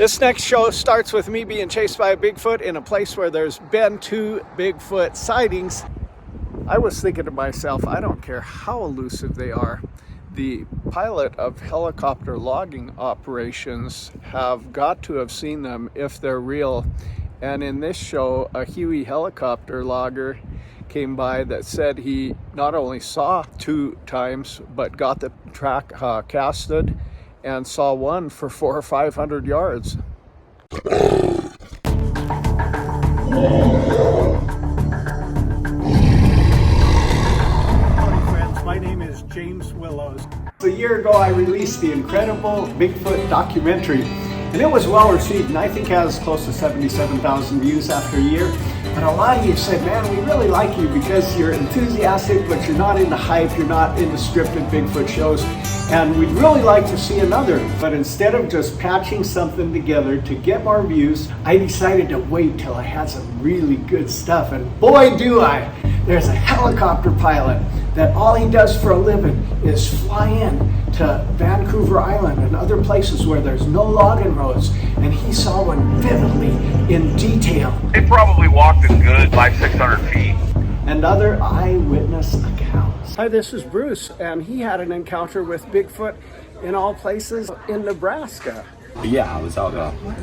This next show starts with me being chased by a Bigfoot in a place where there's been 2 Bigfoot sightings. I was thinking to myself, I don't care how elusive they are. The pilot of helicopter logging operations have got to have seen them if they're real. And in this show, a Huey helicopter logger came by that said he not only saw 2 times, but got the track casted and saw one for 400 or 500 yards. My name is James Willows. A year ago I released the incredible Bigfoot documentary, and it was well received, and I think it has close to 77,000 views after a year. But a lot of you said, man, we really like you because you're enthusiastic, but you're not into hype, you're not into scripted Bigfoot shows, and we'd really like to see another. But instead of just patching something together to get more views, I decided to wait till I had some really good stuff, and boy do I! There's a helicopter pilot that all he does for a living is fly in to Vancouver Island and other places where there's no logging roads, and he saw one vividly in detail. They probably walked a good 500-600 feet. And other eyewitness accounts. Hi, this is Bruce, and he had an encounter with Bigfoot in all places in Nebraska. Yeah, I was out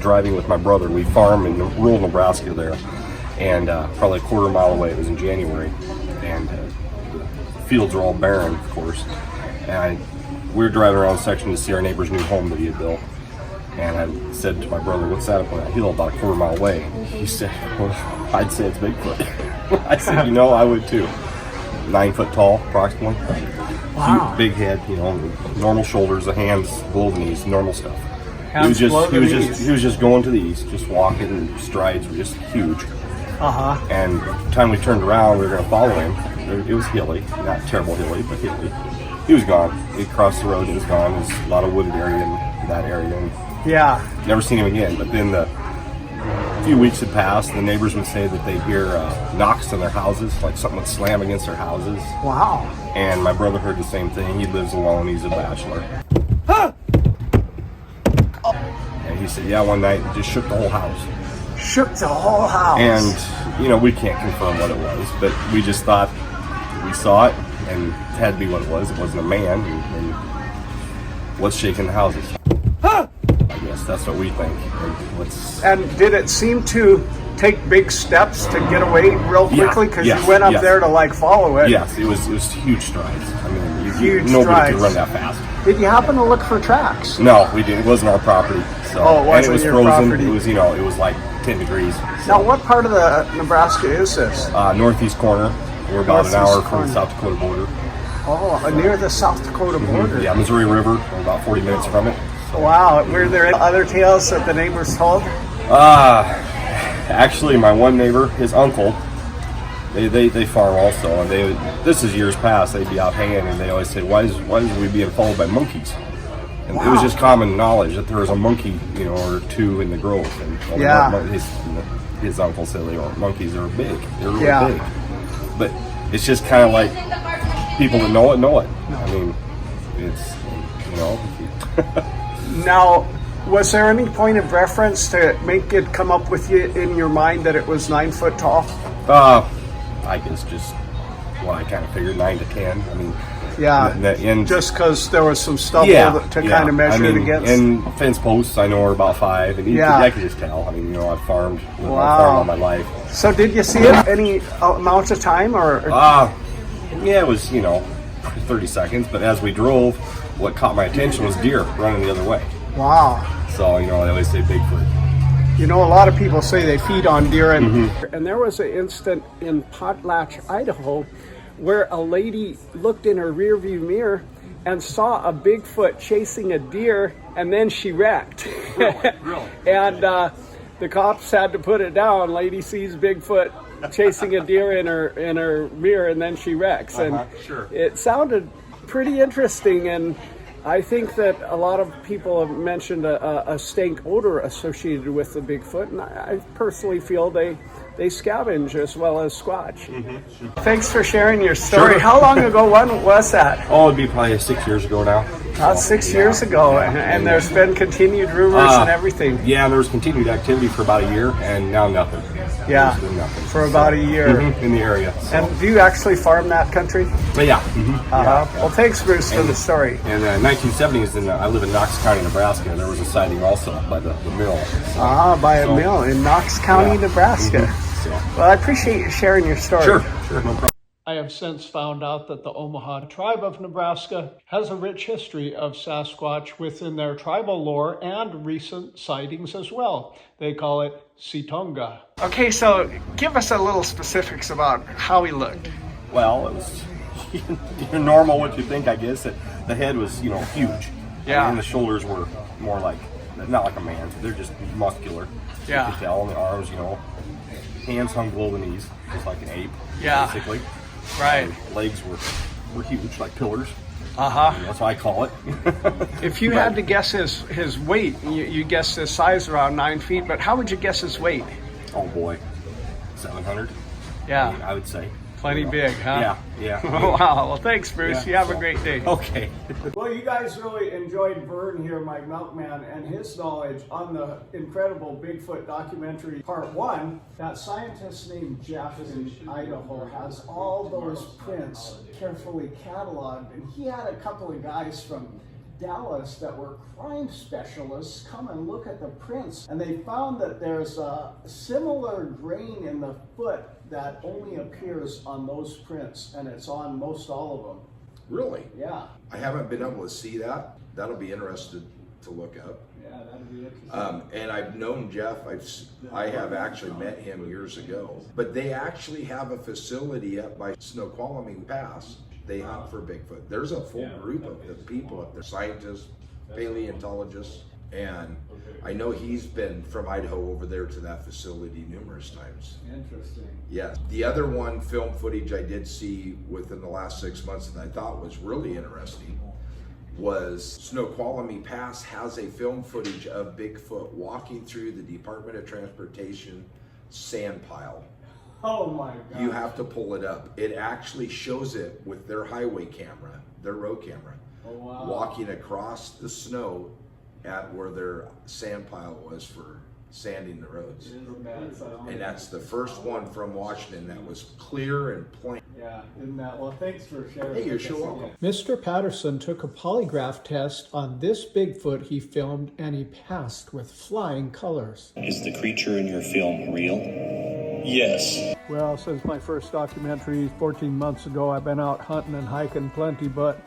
driving with my brother. We farm in rural Nebraska there, and probably a quarter mile away. It was in January, and the fields are all barren, of course. And we were driving around a section to see our neighbor's new home that he had built. And I said to my brother, "What's that up on that hill about a quarter mile away?" He said, "Well, I'd say it's Bigfoot." I said, "You know, I would too." 9 foot tall, approximately. Wow. Cute, big head, you know, normal shoulders, the hands below the knees, normal stuff. He was just going to the east, just walking, and strides were just huge. And the time we turned around, we were going to follow him. It was hilly, not terrible hilly, but hilly. He was gone. He crossed the road and he was gone. There's a lot of wooded area in that area. And yeah. Never seen him again. But then a few weeks had passed, and the neighbors would say that they hear knocks on their houses, like something would slam against their houses. Wow. And my brother heard the same thing. He lives alone. He's a bachelor. Huh. And he said, yeah, one night it just shook the whole house. Shook the whole house. And, you know, we can't confirm what it was, but we just thought we saw it, and it had to be what it was. It wasn't a man, and what's shaking the houses? Huh. I guess that's what we think. And did it seem to take big steps to get away real quickly? Because you went up there to like follow it. Yes, it was huge strides. I mean, strides. nobody could run that fast. Did you happen to look for tracks? No, we didn't. It wasn't our property. So, oh, it wasn't and it was your frozen. property. It was, it was like 10 degrees. So. Now, what part of the Nebraska is this? Northeast corner. We're about an hour from the South Dakota border. Oh, near the South Dakota border. Yeah, Missouri River. We're about 40 minutes from it. So. Wow. Were there other tales that the neighbors told? Actually, my one neighbor, his uncle, they farm also, and this is years past. They'd be out hanging, and they always say, "Why is we being followed by monkeys?" And it was just common knowledge that there was a monkey, or 2 in the grove. And his uncle said, monkeys are big. They're really big. But it's just kind of like people that know it know it. I mean, it's Now, was there any point of reference to make it come up with you in your mind that it was 9 foot tall? I guess just what I kind of figured, 9 to 10. I mean, and just because there was some stubble to kind of measure it against. And fence posts, I know are about 5. And I could just tell. I mean, I've farmed. I've farmed all my life. So did you see it any amount of time, or? Yeah, it was 30 seconds. But as we drove, what caught my attention was deer running the other way. Wow. So, I always say Bigfoot. A lot of people say they feed on deer. And there was an incident in Potlatch, Idaho, where a lady looked in her rearview mirror and saw a Bigfoot chasing a deer, and then she wrecked. Really? And the cops had to put it down. Lady sees Bigfoot chasing a deer in her mirror, and then she wrecks. It sounded pretty interesting, and I think that a lot of people have mentioned a stank odor associated with the Bigfoot, and I personally feel they they scavenge as well as squatch. Thanks for sharing your story. Sure. How long ago was that? Oh, it'd be probably 6 years ago now. About 6 years ago, and there's been continued rumors and everything. Yeah, there was continued activity for about a year, and now nothing. Yeah, There's been nothing. for about a year. In the area. So. And do you actually farm that country? But yeah. Well, thanks, Bruce, for the story. In the 1970s, I live in Knox County, Nebraska. There was a sighting also by the mill. By a mill in Knox County, Nebraska. So. Well, I appreciate you sharing your story. Sure, no problem. I have since found out that the Omaha tribe of Nebraska has a rich history of Sasquatch within their tribal lore and recent sightings as well. They call it Sitonga. Okay, so give us a little specifics about how he looked. Well, it was normal what you think, I guess. The head was, huge. Yeah. And the shoulders were more like, not like a man's. They're just muscular. Yeah. You could tell. And the arms, hands hung below the knees, just like an ape, basically. Right. And legs were huge, like pillars. That's what I call it. If you had to guess his weight, you guessed his size around 9 feet, but how would you guess his weight? Oh boy, 700. Yeah. I would say. Plenty big, huh? Yeah. Wow. Well, thanks, Bruce. Yeah, you have a great day. Okay. Well, you guys really enjoyed Vern here, my milkman, and his knowledge on the incredible Bigfoot documentary part 1. That scientist named Jeff in Idaho has all those prints carefully cataloged, and he had a couple of guys from Dallas that were crime specialists come and look at the prints, and they found that there's a similar grain in the foot that only appears on those prints, and it's on most all of them. Really? Yeah. I haven't been able to see that. That'll be interesting to look up. Yeah, that'd be interesting. And I've known Jeff. I have actually met him years ago. But they actually have a facility up by Snoqualmie Pass. They hunt for Bigfoot. There's a full group of the people up there, scientists, paleontologists, and I know he's been from Idaho over there to that facility numerous times. Interesting. Yes. The other one, film footage I did see within the last 6 months that I thought was really interesting was Snoqualmie Pass has a film footage of Bigfoot walking through the Department of Transportation sand pile. Oh my God. You have to pull it up. It actually shows it with their highway camera, their road camera, walking across the snow at where their sand pile was for sanding the roads. And that's the first one from Washington that was clear and plain. Yeah, isn't that? Well, thanks for sharing. Hey, you're sure welcome. Mr. Patterson took a polygraph test on this Bigfoot he filmed, and he passed with flying colors. Is the creature in your film real? Yes. Well, since my first documentary 14 months ago, I've been out hunting and hiking plenty, but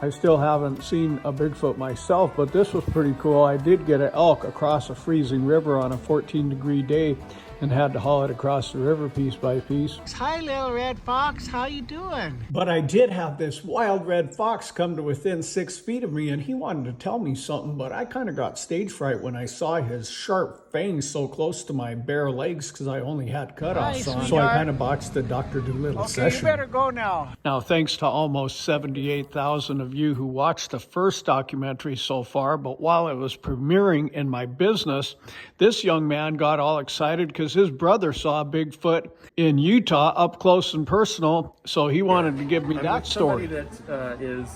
I still haven't seen a Bigfoot myself, but this was pretty cool. I did get an elk across a freezing river on a 14-degree day and had to haul it across the river piece by piece. Hi, little red fox. How you doing? But I did have this wild red fox come to within 6 feet of me, and he wanted to tell me something, but I kind of got stage fright when I saw his sharp fangs so close to my bare legs because I only had cutoffs on. So I kind of botched the Dr. Dolittle session. You better go now. Now, thanks to almost 78,000 of you who watched the first documentary so far, but while it was premiering in my business, this young man got all excited because his brother saw Bigfoot in Utah up close and personal, so he wanted to give me that story. Somebody that is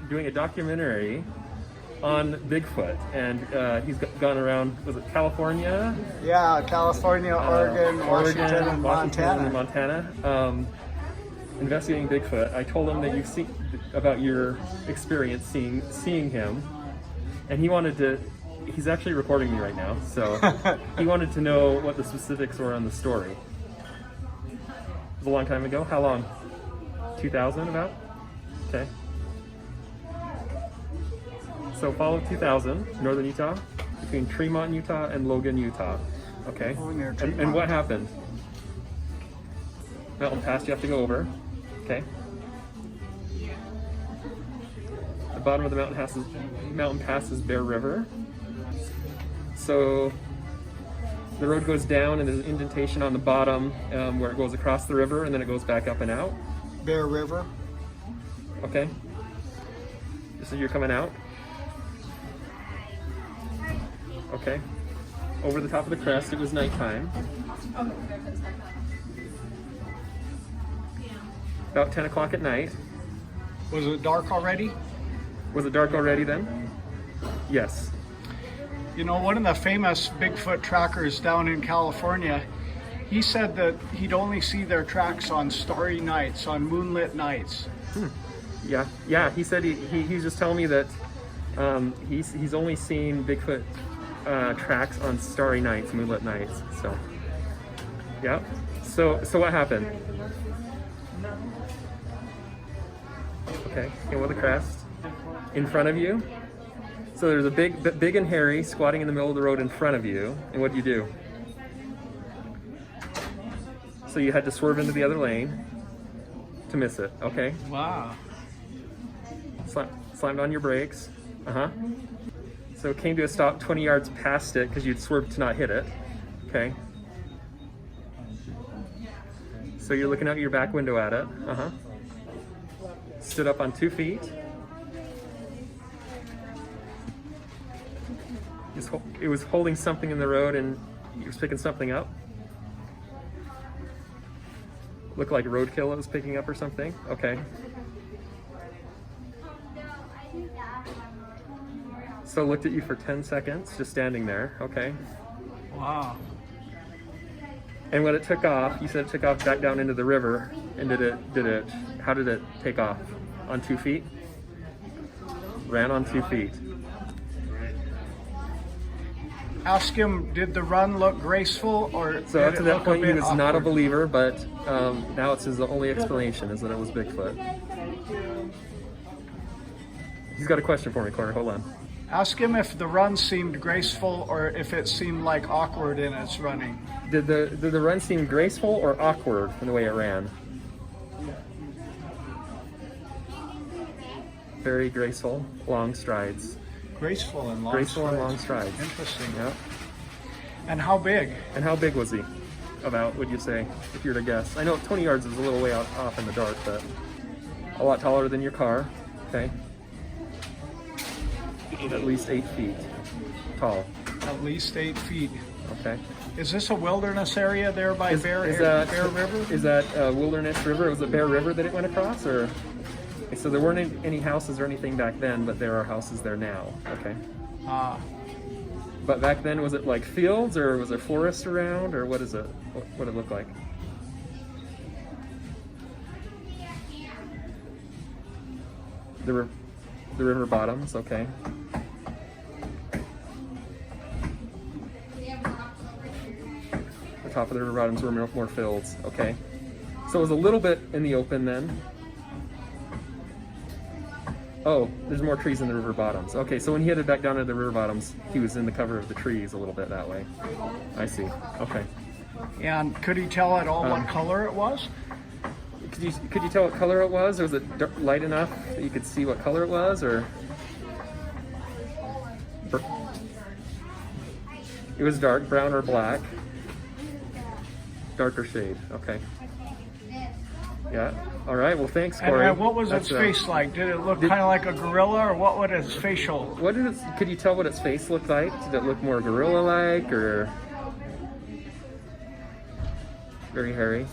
doing a documentary on Bigfoot, and he's gone around, was it California? Yeah, California, Oregon, Washington, and Montana. Investigating Bigfoot. I told him that you've seen about your experience seeing him, and he wanted to. He's actually recording me right now, so he wanted to know what the specifics were on the story. It was a long time ago. How long? 2000 about? Okay. So fall of 2000, northern Utah, between Tremont, Utah and Logan, Utah. Okay. And what happened? Mountain pass you have to go over. Okay. The bottom of the mountain pass is Bear River. So the road goes down and there's an indentation on the bottom where it goes across the river and then it goes back up and out. Bear River. Okay. So you're coming out. Okay. Over the top of the crest, it was nighttime. about 10 o'clock at night. Was it dark already? Was it dark already then? Yes. You know, one of the famous Bigfoot trackers down in California, he said that he'd only see their tracks on starry nights, on moonlit nights. Yeah. He said he's just telling me that he's only seen Bigfoot tracks on starry nights, moonlit nights. So, yeah. So what happened? Okay, came with a crest in front of you. So there's a big and hairy squatting in the middle of the road in front of you. And what do you do? So you had to swerve into the other lane to miss it. Okay. Wow. Slammed on your brakes. So it came to a stop 20 yards past it because you'd swerved to not hit it. Okay. So you're looking out your back window at it. Stood up on 2 feet. It was holding something in the road and it was picking something up. Looked like roadkill it was picking up or something. Okay. So looked at you for 10 seconds, just standing there. Okay. Wow. And when it took off, you said it took off back down into the river. And how did it take off? On 2 feet? Ran on 2 feet. Ask him, did the run look graceful or So did up to it that look point, a he bit was not a awkward? believer, but now it's his only explanation is that it was Bigfoot. He's got a question for me, Corey. Hold on. Ask him if the run seemed graceful or if it seemed like awkward in its running. Did the run seem graceful or awkward in the way it ran? Very graceful, long strides. Graceful and long Graceful and strides. long strides. Interesting. Yeah. And how big? And how big was he? About, would you say, if you were to guess? I know 20 yards is a little way off in the dark, but a lot taller than your car. Okay. At least 8 feet tall. At least 8 feet. Okay. Is this a wilderness area there by Bear River? Is that Wilderness River? Was it Bear River that it went across, or? So there weren't any houses or anything back then, but there are houses there now. Okay. But back then, was it like fields, or was there forest around, or what is it? What did it look like? The river bottoms. Okay. The top of the river bottoms were more fields. Okay. So it was a little bit in the open then. Oh, there's more trees in the river bottoms. Okay, so when he headed back down to the river bottoms, he was in the cover of the trees a little bit that way. I see. Okay. And could he tell at all what color it was? Could you tell what color it was? Or was it light enough that you could see what color it was, or? It was dark, brown or black. Darker shade. Okay. Yeah. All right. Well, thanks, Corey. And what was its face like? Did it look kind of like a gorilla, or what was its facial? Could you tell what its face looked like? Did it look more gorilla-like, or very hairy?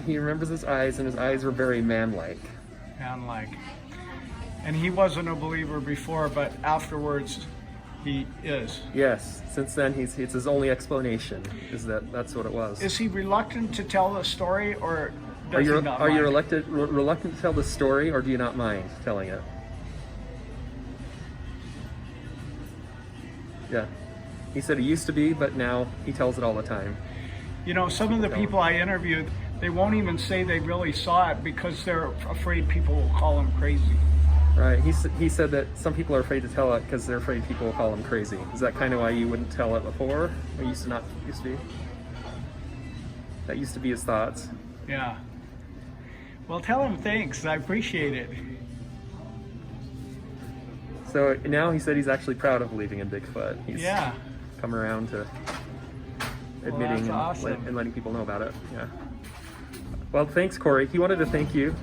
He remembers his eyes, and his eyes were very man-like. Man-like. And he wasn't a believer before, but afterwards he is. Yes. Since then, it's his only explanation is that's what it was. Is he reluctant to tell the story, or does he not Are you mind? reluctant to tell the story, or do you not mind telling it? Yeah. He said he used to be, but now he tells it all the time. You know, some of the people I interviewed, they won't even say they really saw it because they're afraid people will call them crazy. Right. He said that some people are afraid to tell it because they're afraid people will call them crazy. Is that kind of why you wouldn't tell it before? Or used to be? That used to be his thoughts. Yeah. Well, tell him thanks. I appreciate it. So now he said he's actually proud of believing in Bigfoot. He's come around to admitting and letting people know about it. Yeah. Well, thanks, Corey. He wanted to thank you.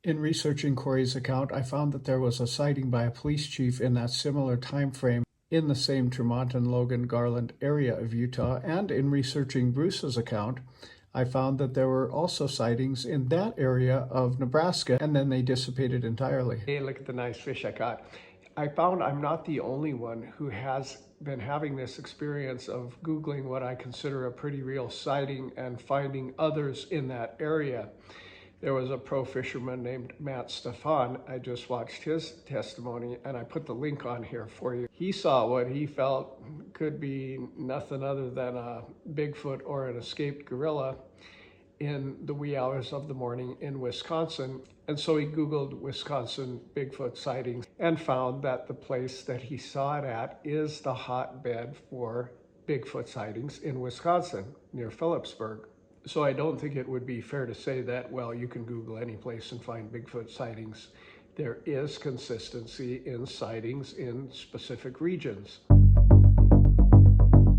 In researching Corey's account, I found that there was a sighting by a police chief in that similar time frame in the same Tremont and Logan Garland area of Utah, and in researching Bruce's account, I found that there were also sightings in that area of Nebraska, and then they dissipated entirely. Hey, look at the nice fish I caught. I found I'm not the only one who has been having this experience of Googling what I consider a pretty real sighting and finding others in that area. There was a pro fisherman named Matt Stefan. I just watched his testimony and I put the link on here for you. He saw what he felt could be nothing other than a Bigfoot or an escaped gorilla in the wee hours of the morning in Wisconsin. And so he Googled Wisconsin Bigfoot sightings and found that the place that he saw it at is the hotbed for Bigfoot sightings in Wisconsin, near Phillipsburg. So I don't think it would be fair to say that, well, you can Google any place and find Bigfoot sightings. There is consistency in sightings in specific regions.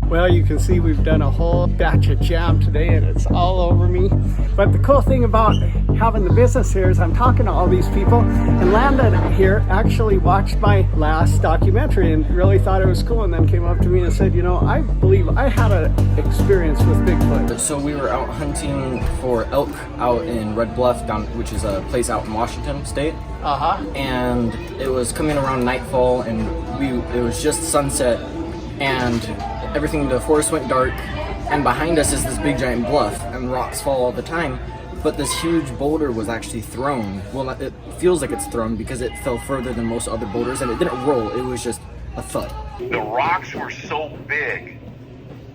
Well, you can see we've done a whole batch of jam today and it's all over me. But the cool thing about having the business here is I'm talking to all these people, and Landon here actually watched my last documentary and really thought it was cool, and then came up to me and said, you know, I believe I had an experience with Bigfoot. So we were out hunting for elk out in Red Bluff, which is a place out in Washington State. And it was coming around nightfall, and it was just sunset, and everything, the forest went dark, and behind us is this big giant bluff, and rocks fall all the time, but this huge boulder was actually thrown. Well, it feels like it's thrown because it fell further than most other boulders, and it didn't roll, it was just a thud. The rocks were so big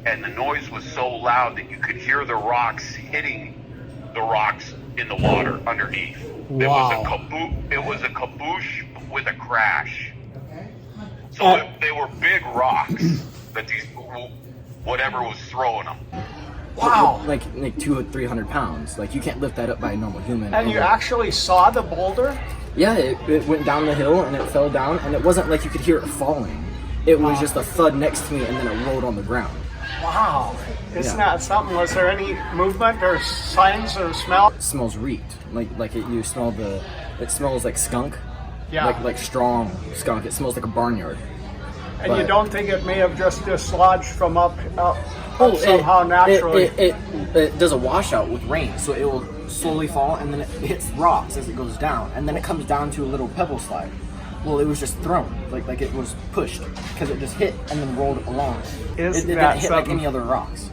and the noise was so loud that you could hear the rocks hitting the rocks in the water underneath. Wow. It was a kaboosh with a crash. So they were big rocks that whatever was throwing them. Wow. Like 200 or 300 pounds. Like, you can't lift that up by a normal human. And you actually saw the boulder? Yeah, it went down the hill and it fell down, and it wasn't like you could hear it falling. It was just a thud next to me, and then it rolled on the ground. Wow. Isn't that something? Was there any movement or signs or smell? It smells reeked. You smell it smells like skunk. Yeah. Like strong skunk. It smells like a barnyard. And you don't think it may have just dislodged from up somehow naturally? It does a washout with rain, so it will slowly fall, and then it hits rocks as it goes down, and then it comes down to a little pebble slide. Well, it was just thrown, like it was pushed, because it just hit and then rolled along. It didn't hit like any other rocks.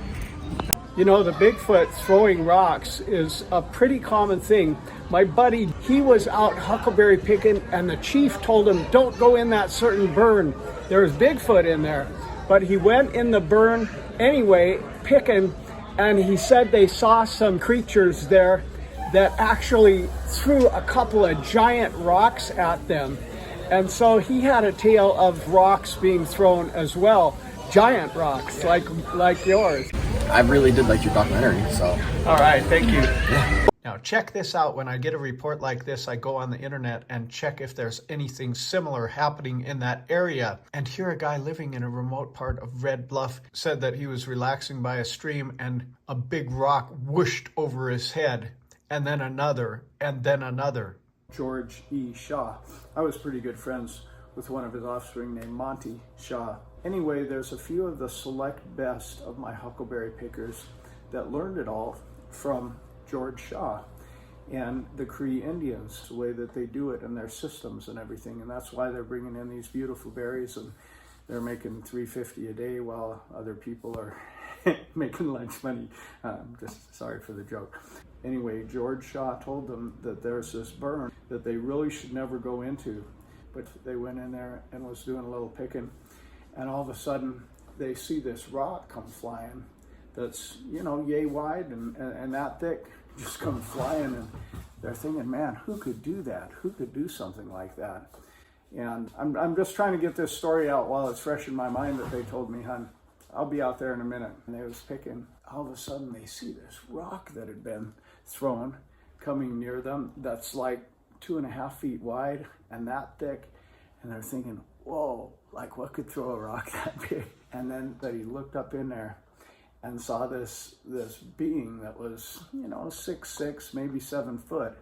You know, the Bigfoot throwing rocks is a pretty common thing. My buddy, he was out huckleberry picking, and the chief told him, don't go in that certain burn. There's Bigfoot in there. But he went in the burn anyway, picking, and he said they saw some creatures there that actually threw a couple of giant rocks at them. And so he had a tale of rocks being thrown as well. Giant rocks, like yours. I really did like your documentary, so. All right, thank you. Now check this out. When I get a report like this, I go on the internet and check if there's anything similar happening in that area. And here a guy living in a remote part of Red Bluff said that he was relaxing by a stream and a big rock whooshed over his head, and then another, and then another. George E. Shaw. I was pretty good friends with one of his offspring named Monty Shaw. Anyway, there's a few of the select best of my huckleberry pickers that learned it all from George Shaw and the Cree Indians, the way that they do it and their systems and everything. And that's why they're bringing in these beautiful berries, and they're making $3.50 a day while other people are making lunch money. Just sorry for the joke. Anyway, George Shaw told them that there's this burn that they really should never go into, but they went in there and was doing a little picking, and all of a sudden they see this rock come flying that's, you know, yay wide and that thick, just come flying, and they're thinking, man, who could do that? Who could do something like that? And I'm just trying to get this story out while it's fresh in my mind that they told me, hon, I'll be out there in a minute. And they was picking. All of a sudden they see this rock that had been thrown coming near them that's like 2.5 feet wide and that thick. And they're thinking, whoa, like what could throw a rock that big? And then that he looked up in there and saw this being that was, you know, 6'6", maybe 7 foot,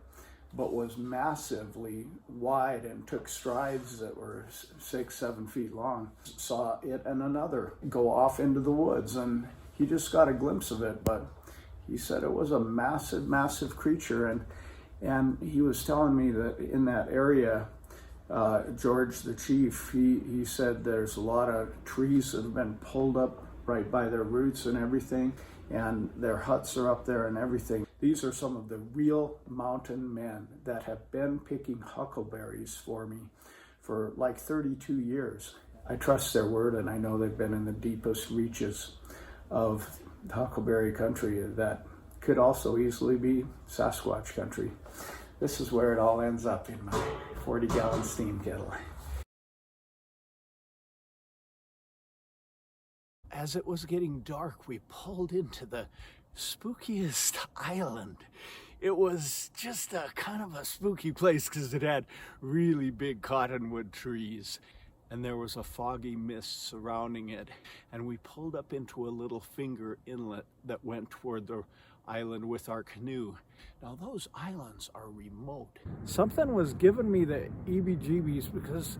but was massively wide and took strides that were 6-7 feet long. Saw it and another go off into the woods, and he just got a glimpse of it, but he said it was a massive creature. And he was telling me that in that area, George, the chief, he said there's a lot of trees that have been pulled up right by their roots and everything, and their huts are up there and everything. These are some of the real mountain men that have been picking huckleberries for me for like 32 years. I trust their word, and I know they've been in the deepest reaches of huckleberry country that could also easily be Sasquatch country. This is where it all ends up, in my 40-gallon steam kettle. As it was getting dark, we pulled into the spookiest island. It was just a kind of a spooky place because it had really big cottonwood trees, and there was a foggy mist surrounding it. And we pulled up into a little finger inlet that went toward the island with our canoe. Now those islands are remote. Something was giving me the heebie-jeebies because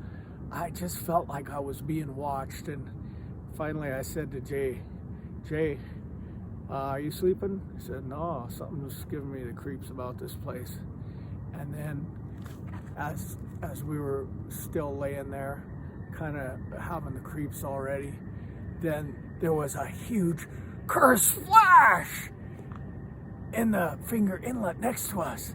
I just felt like I was being watched. And finally I said to Jay, are you sleeping? He said, no, something's giving me the creeps about this place. And then as we were still laying there, kind of having the creeps already, then there was a huge curse flash in the finger inlet next to us.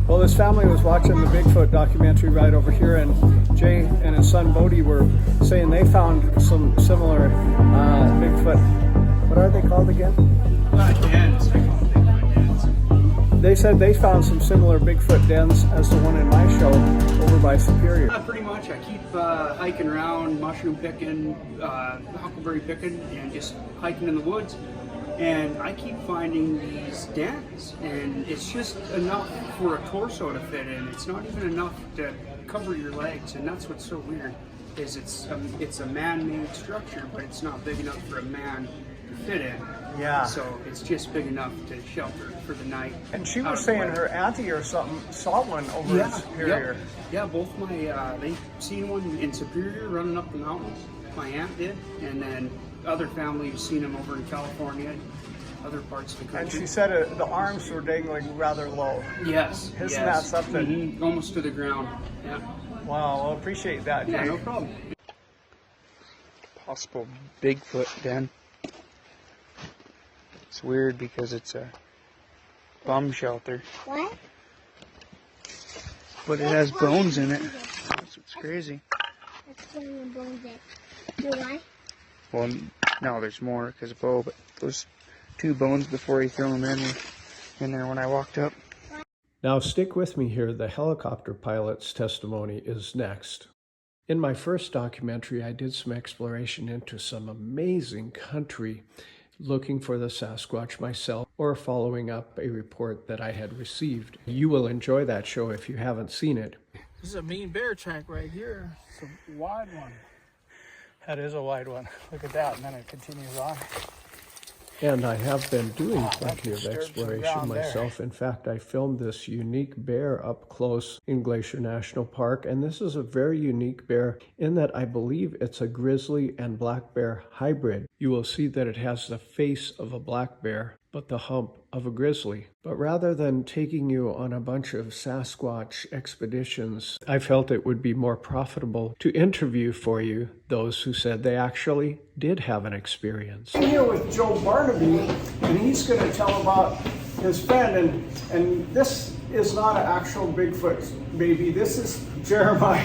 Well, this family was watching the Bigfoot documentary right over here, and Jay and his son Bodie were saying they found some similar Bigfoot. What are they called again? Dens. I call them Bigfoot dens. They said they found some similar Bigfoot dens as the one in my show over by Superior. Pretty much. I keep hiking around, mushroom picking, huckleberry picking, and just hiking in the woods. And I keep finding these dens, and it's just enough for a torso to fit in. It's not even enough to cover your legs, and that's what's so weird. Is it's a man-made structure, but it's not big enough for a man to fit in. Yeah. So it's just big enough to shelter for the night. And she was saying her auntie or something saw one over in Superior. Yeah, both my they seen one in Superior running up the mountain. My aunt did, and then other family have seen them over in California, other parts of the country. And she said the arms were dangling rather low. Yes. Isn't that something? Mm-hmm. Almost to the ground. Yeah. Wow, well, appreciate that, Jay. Yeah, no problem. Possible Bigfoot den. It's weird because it's a bum shelter. What? But it has bones in it. That's what's crazy. Let's put in the bones in. Do I? Well, no, there's more because of Bo, but those two bones before he threw them in there when I walked up. Now stick with me here. The helicopter pilot's testimony is next. In my first documentary, I did some exploration into some amazing country, looking for the Sasquatch myself or following up a report that I had received. You will enjoy that show if you haven't seen it. This is a mean bear track right here. It's a wide one. That is a wide one. Look at that, and then it continues on. And I have been doing plenty of exploration myself. In fact, I filmed this unique bear up close in Glacier National Park. And this is a very unique bear in that I believe it's a grizzly and black bear hybrid. You will see that it has the face of a black bear, but the hump of a grizzly. But rather than taking you on a bunch of Sasquatch expeditions, I felt it would be more profitable to interview for you those who said they actually did have an experience. I'm here with Joe Barnaby, and he's going to tell about his friend, and this is not an actual Bigfoot baby, this is Jeremiah.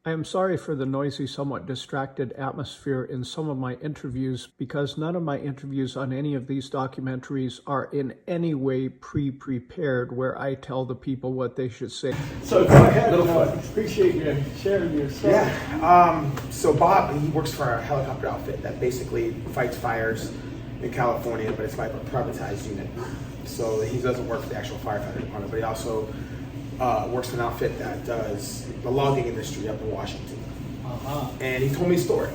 I am sorry for the noisy, somewhat distracted atmosphere in some of my interviews because none of my interviews on any of these documentaries are in any way pre-prepared where I tell the people what they should say. So go ahead, appreciate you sharing your story. Yeah, so Bob, he works for a helicopter outfit that basically fights fires in California, but it's like a privatized unit. So he doesn't work for the actual firefighter department, but he also works for an outfit that does the logging industry up in Washington. And he told me a story.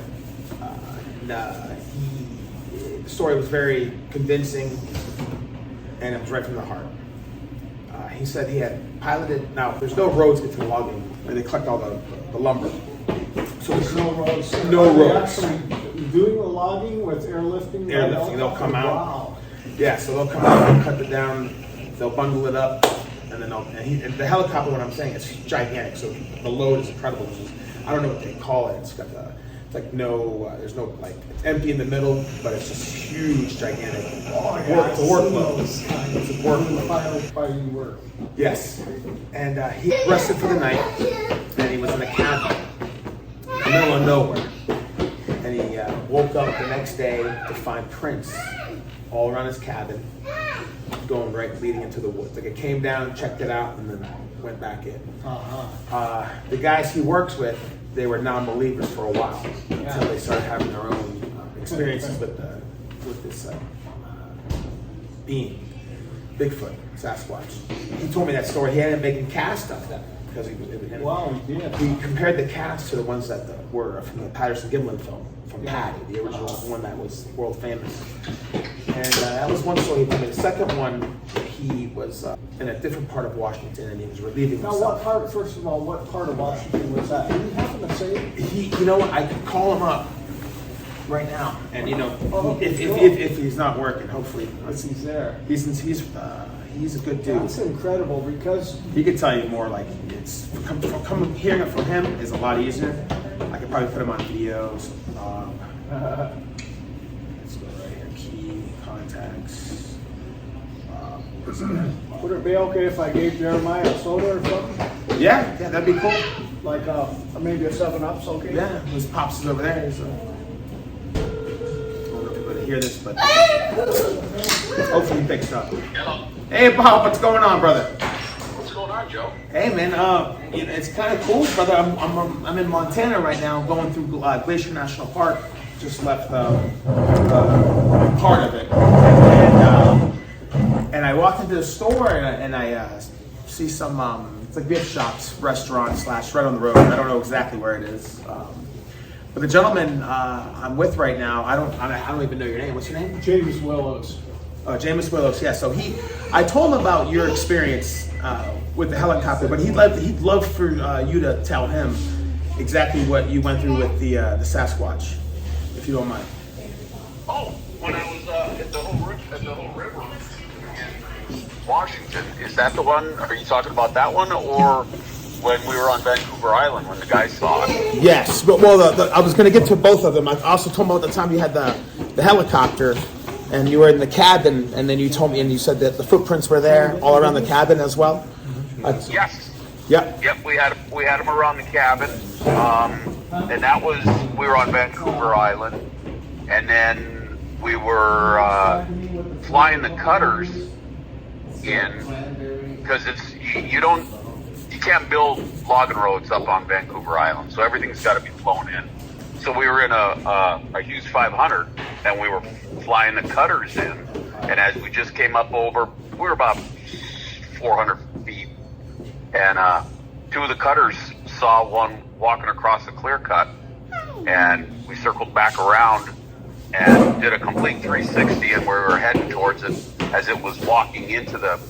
The story was very convincing. and it was right from the heart. He said he had piloted. Now, there's no roads to the logging, where they collect all the lumber. So there's no roads. No Are they roads. actually doing the logging with airlifting? Airlifting, they'll come out. Wow. Yeah, so they'll come out and cut it down. They'll bundle it up, and then and the helicopter. What I'm saying is gigantic. So the load is incredible. I don't know what they call it. It's got it's like there's no like it's empty in the middle, but it's just huge, gigantic. It's a workload. It's a workload. Fighting work. Yes, and he rested for the night, and he was in a cabin in the middle of nowhere, and he woke up the next day to find prints all around his cabin, going right, leading into the woods. Like it came down, checked it out, and then went back in. The guys he works with, they were non-believers for a while until they started having their own experiences with this being, Bigfoot, Sasquatch. He told me that story. He ended up making casts of them because he did. He compared the casts to the ones that were from the Patterson Gimlin film, from Patty, the original one that was world famous. And that was one story he told me. The second one, he was in a different part of Washington, and he was relieving himself. Now, what part of Washington was that? Did he happen to say? You know what? I could call him up right now, and if he's not working, hopefully He's there. He's a good dude. That's incredible because he could tell you more. Like hearing it from him is a lot easier. I could probably put him on videos. Let's go right here. Key contacts. would it be okay if I gave Jeremiah a soda or something? Yeah, that'd be cool. Like maybe a 7-Up's okay? Yeah, his pops is over there. So. I don't know if you're going to hear this, but hopefully he picks up. Hello. Hey, Bob, what's going on, brother? What's going on, Joe? Hey, man. It's kind of cool, brother. I'm in Montana right now, going through Glacier National Park. Just left part of it, and I walked into the store and I see some it's like gift shops, restaurant / right on the road. I don't know exactly where it is, but the gentleman I'm with right now, I don't even know your name. What's your name? James Willows. James Willows. Yeah. So I told him about your experience with the helicopter, but he'd love for you to tell him exactly what you went through with the Sasquatch, if you don't mind. Oh, when I was at the whole river in Washington, is that the one? Are you talking about that one, or when we were on Vancouver Island when the guy saw it? Yes, but I was going to get to both of them. I also told him about the time you had the helicopter, and you were in the cabin, and then you told me, and you said that the footprints were there all around the cabin as well. Yes. Yep. Yep. We had them around the cabin, and that was we were on Vancouver Island, and then we were flying the cutters in because you can't build logging roads up on Vancouver Island, so everything's got to be flown in. So we were in a Hughes 500, and we were flying the cutters in, and as we just came up over, we were about 400 feet, and two of the cutters saw one walking across the clear cut, and we circled back around and did a complete 360, and we were heading towards it as it was walking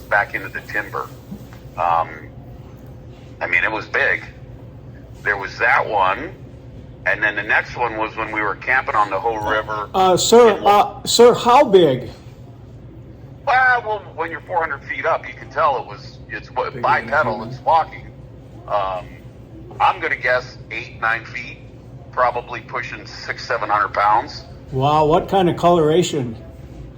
back into the timber. It was big. There was that one, and then the next one was when we were camping on the Hoh River. Sir, how big? Well, when you're 400 feet up, you can tell it's bipedal, it's walking. I'm going to guess 8-9 feet, probably pushing 600-700 pounds. Wow, what kind of coloration?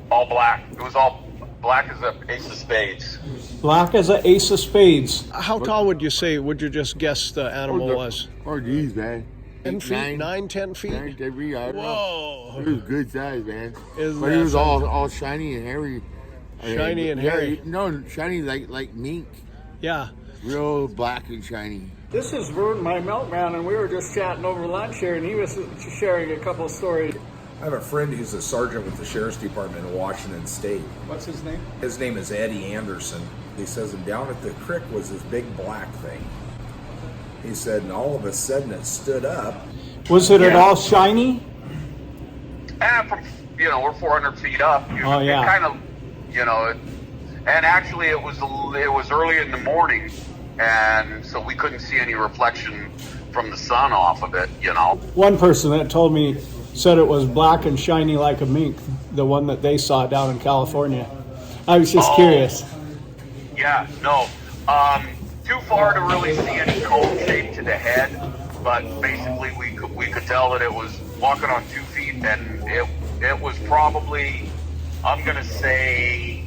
All black. It was all black as an ace of spades. Black as an ace of spades. How tall would you just guess the animal was? Oh, geez, man. 10 feet? 9, 10 feet? 9, 10 feet. I don't Whoa. know. It was good size, man. But he was all shiny and hairy. Shiny and hairy? No, shiny like mink. Yeah. Real black and shiny. This is Vern, my milkman, and we were just chatting over lunch here, and he was sharing a couple of stories. I have a friend who's a sergeant with the Sheriff's Department in Washington State. What's his name? His name is Eddie Anderson. He says, and down at the creek was this big black thing. He said, and all of a sudden it stood up. Was it at all shiny? We're 400 feet up. Oh, yeah. It kind of, And actually, it was early in the morning, and so we couldn't see any reflection from the sun off of it, you know. One person that told me said it was black and shiny like a mink, the one that they saw down in California. I was just curious. Yeah, no. Too far to really see any cone shape to the head, but basically we could tell that it was walking on 2 feet, and it was probably, I'm gonna say,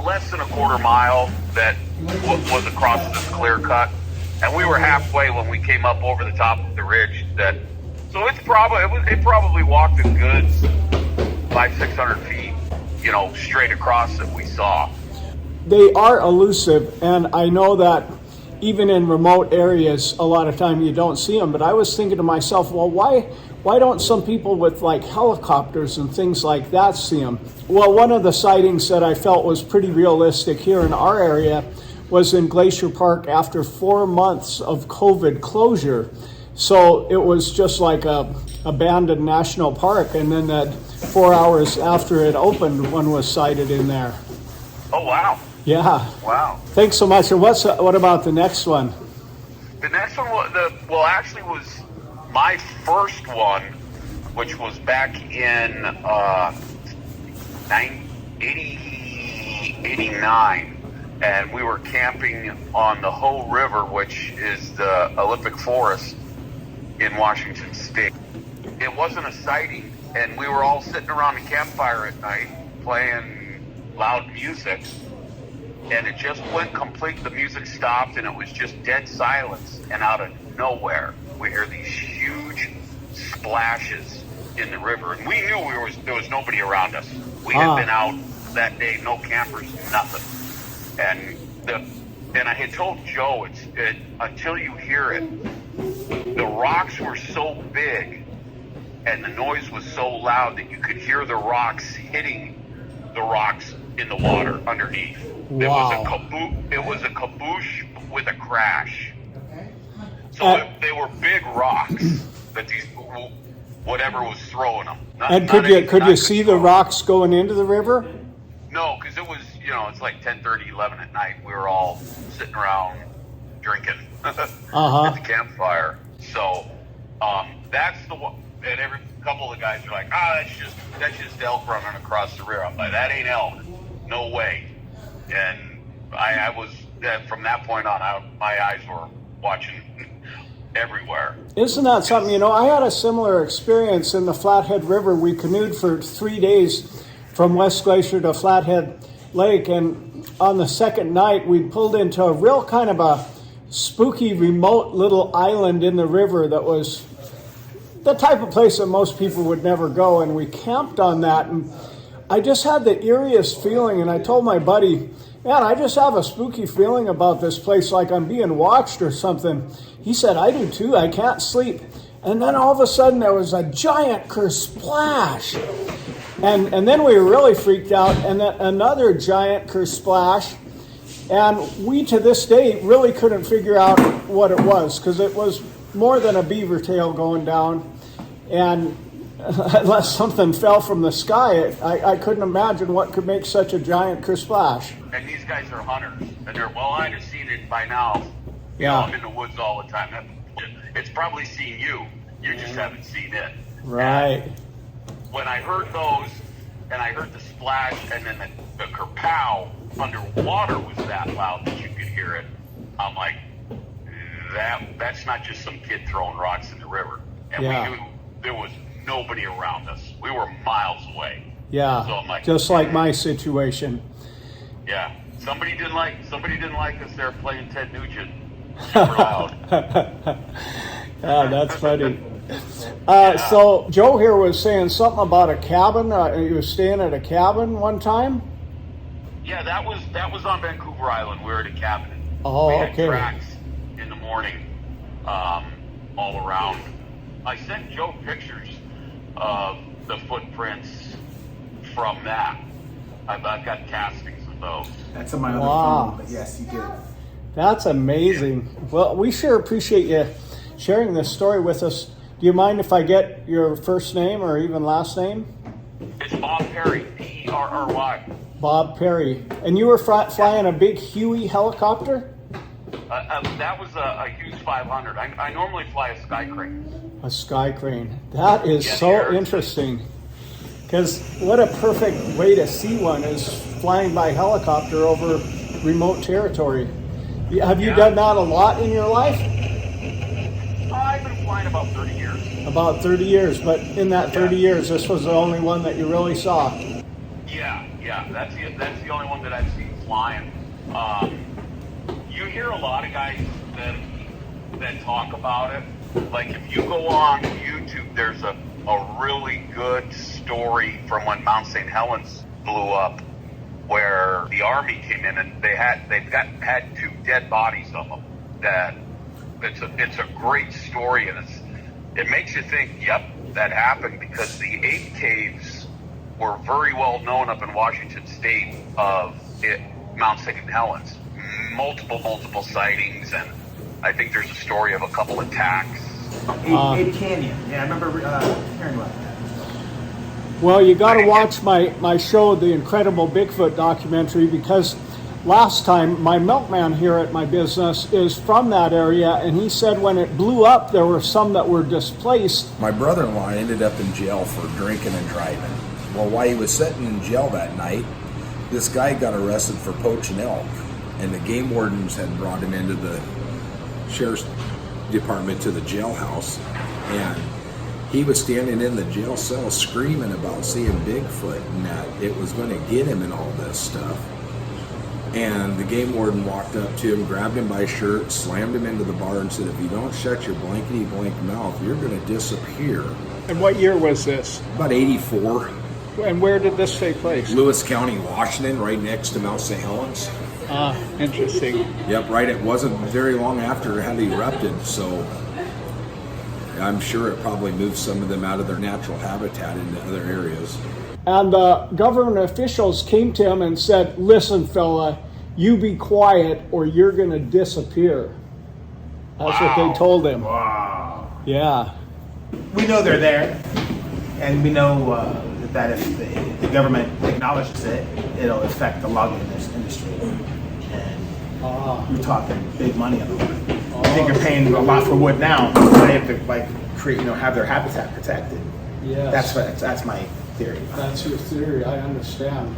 less than a quarter mile that was across this clear cut, and we were halfway when we came up over the top of the ridge. So it probably walked a good 500-600 feet, you know, straight across that we saw. They are elusive, and I know that even in remote areas, a lot of time you don't see them. But I was thinking to myself, well, why don't some people with like helicopters and things like that see them? Well, one of the sightings that I felt was pretty realistic here in our area was in Glacier Park after 4 months of COVID closure. So it was just like a abandoned national park, and then that 4 hours after it opened, one was sighted in there. Oh, wow. Yeah. Wow. Thanks so much. And what about the next one? The next one was my first one, which was back in 89, and we were camping on the Hoh River, which is the Olympic Forest in Washington State. It wasn't a sighting, and we were all sitting around a campfire at night playing loud music, and it just went complete. The music stopped, and it was just dead silence, and out of nowhere we hear these huge splashes in the river, and we knew there was nobody around us. We had been out that day, no campers, nothing. And I had told Joe, until you hear it, the rocks were so big and the noise was so loud that you could hear the rocks hitting the rocks in the water underneath. Wow. It was a kaboosh with a crash. So they were big rocks that whatever was throwing them. Could you see the rocks going into the river? No, because it was, it's like 10:30, 11 at night. We were all sitting around drinking at the campfire. So that's the one. And every couple of the guys are like, that's just elk running across the river. I'm like, that ain't elk. No way. And I was, from that point on, my eyes were watching everywhere. Isn't that something? I had a similar experience in the Flathead River. We canoed for 3 days from West Glacier to Flathead Lake, and on the second night we pulled into a real kind of a spooky, remote little island in the river that was the type of place that most people would never go, and we camped on that, and I just had the eeriest feeling, and I told my buddy, man, I just have a spooky feeling about this place, like I'm being watched or something. He said, I do too, I can't sleep. And then all of a sudden there was a giant kersplash. And then we were really freaked out, and then another giant kersplash. And we, to this day, really couldn't figure out what it was, because it was more than a beaver tail going down. And unless something fell from the sky, I couldn't imagine what could make such a giant kersplash. And these guys are hunters, and they're well seated by now. Yeah. I'm in the woods all the time. It's probably seen you. You just haven't seen it. Right. And when I heard those, and I heard the splash, and then the kerpow underwater was that loud that you could hear it, I'm like, that's not just some kid throwing rocks in the river. And we knew there was nobody around us. We were miles away. Yeah, so I'm like, just like my situation. Yeah, somebody didn't like us there playing Ted Nugent. Super loud. That's funny. So Joe here was saying something about a cabin. He was staying at a cabin one time. Yeah, that was on Vancouver Island. We were at a cabin. Oh, we had okay. tracks in the morning, all around. I sent Joe pictures of the footprints from that. I've got castings of those. That's on my other phone, but yes, you did. That's amazing. Well, we sure appreciate you sharing this story with us. Do you mind if I get your first name or even last name? It's Bob Perry, Perry. Bob Perry. And you were flying a big Huey helicopter? That was a Hughes 500. I normally fly a Sky Crane. A Sky Crane. That is so interesting. Because what a perfect way to see one is flying by helicopter over remote territory. Have you done that a lot in your life? I've been flying about 30 years. About 30 years, but in that 30 years, this was the only one that you really saw. Yeah. That's the only one that I've seen flying. You hear a lot of guys that talk about it. Like if you go on YouTube, there's a really good story from when Mount St. Helens blew up, where the Army came in and they had 2 dead bodies of them. It's a great story, and it makes you think, yep, that happened, because the 8 caves were very well known up in Washington State of Mount St. Helens. Multiple sightings, and I think there's a story of a couple attacks. 8 Canyon. Yeah, I remember hearing about that. Well, you got to watch my show, the Incredible Bigfoot documentary, because last time my milkman here at my business is from that area, and he said when it blew up, there were some that were displaced. My brother-in-law ended up in jail for drinking and driving. Well, while he was sitting in jail that night, this guy got arrested for poaching elk, and the game wardens had brought him into the sheriff's department to the jailhouse, and he was standing in the jail cell screaming about seeing Bigfoot and that it was going to get him and all this stuff. And the game warden walked up to him, grabbed him by his shirt, slammed him into the bar and said, if you don't shut your blankety blank mouth, you're going to disappear. And what year was this? About 84. And where did this take place? Lewis County, Washington, right next to Mount St. Helens. Interesting. Yep, right. It wasn't very long after it had erupted, so I'm sure it probably moved some of them out of their natural habitat into other areas. And government officials came to him and said, listen, fella, you be quiet or you're going to disappear. That's what they told him. Wow. Yeah. We know they're there, and we know that if the government acknowledges it, it'll affect the logging industry. And you're talking big money on the wood. I think you're paying a lot for wood now. They have to create, have their habitat protected. Yes. That's my theory. That's your theory, I understand.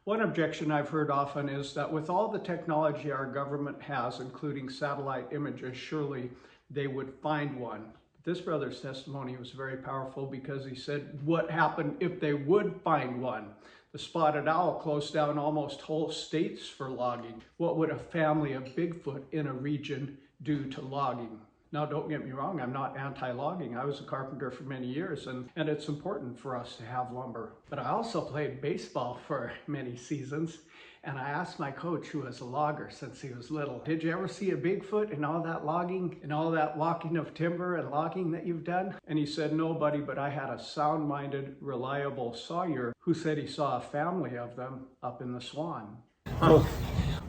One objection I've heard often is that with all the technology our government has, including satellite images, surely they would find one. This brother's testimony was very powerful because he said what happened if they would find one. The spotted owl closed down almost whole states for logging. What would a family of Bigfoot in a region do to logging? Now, don't get me wrong, I'm not anti-logging. I was a carpenter for many years, and it's important for us to have lumber. But I also played baseball for many seasons, and I asked my coach, who was a logger since he was little, did you ever see a Bigfoot in all that logging and all that walking of timber and logging that you've done? And he said, no, buddy, but I had a sound-minded, reliable sawyer who said he saw a family of them up in the Swan. Well,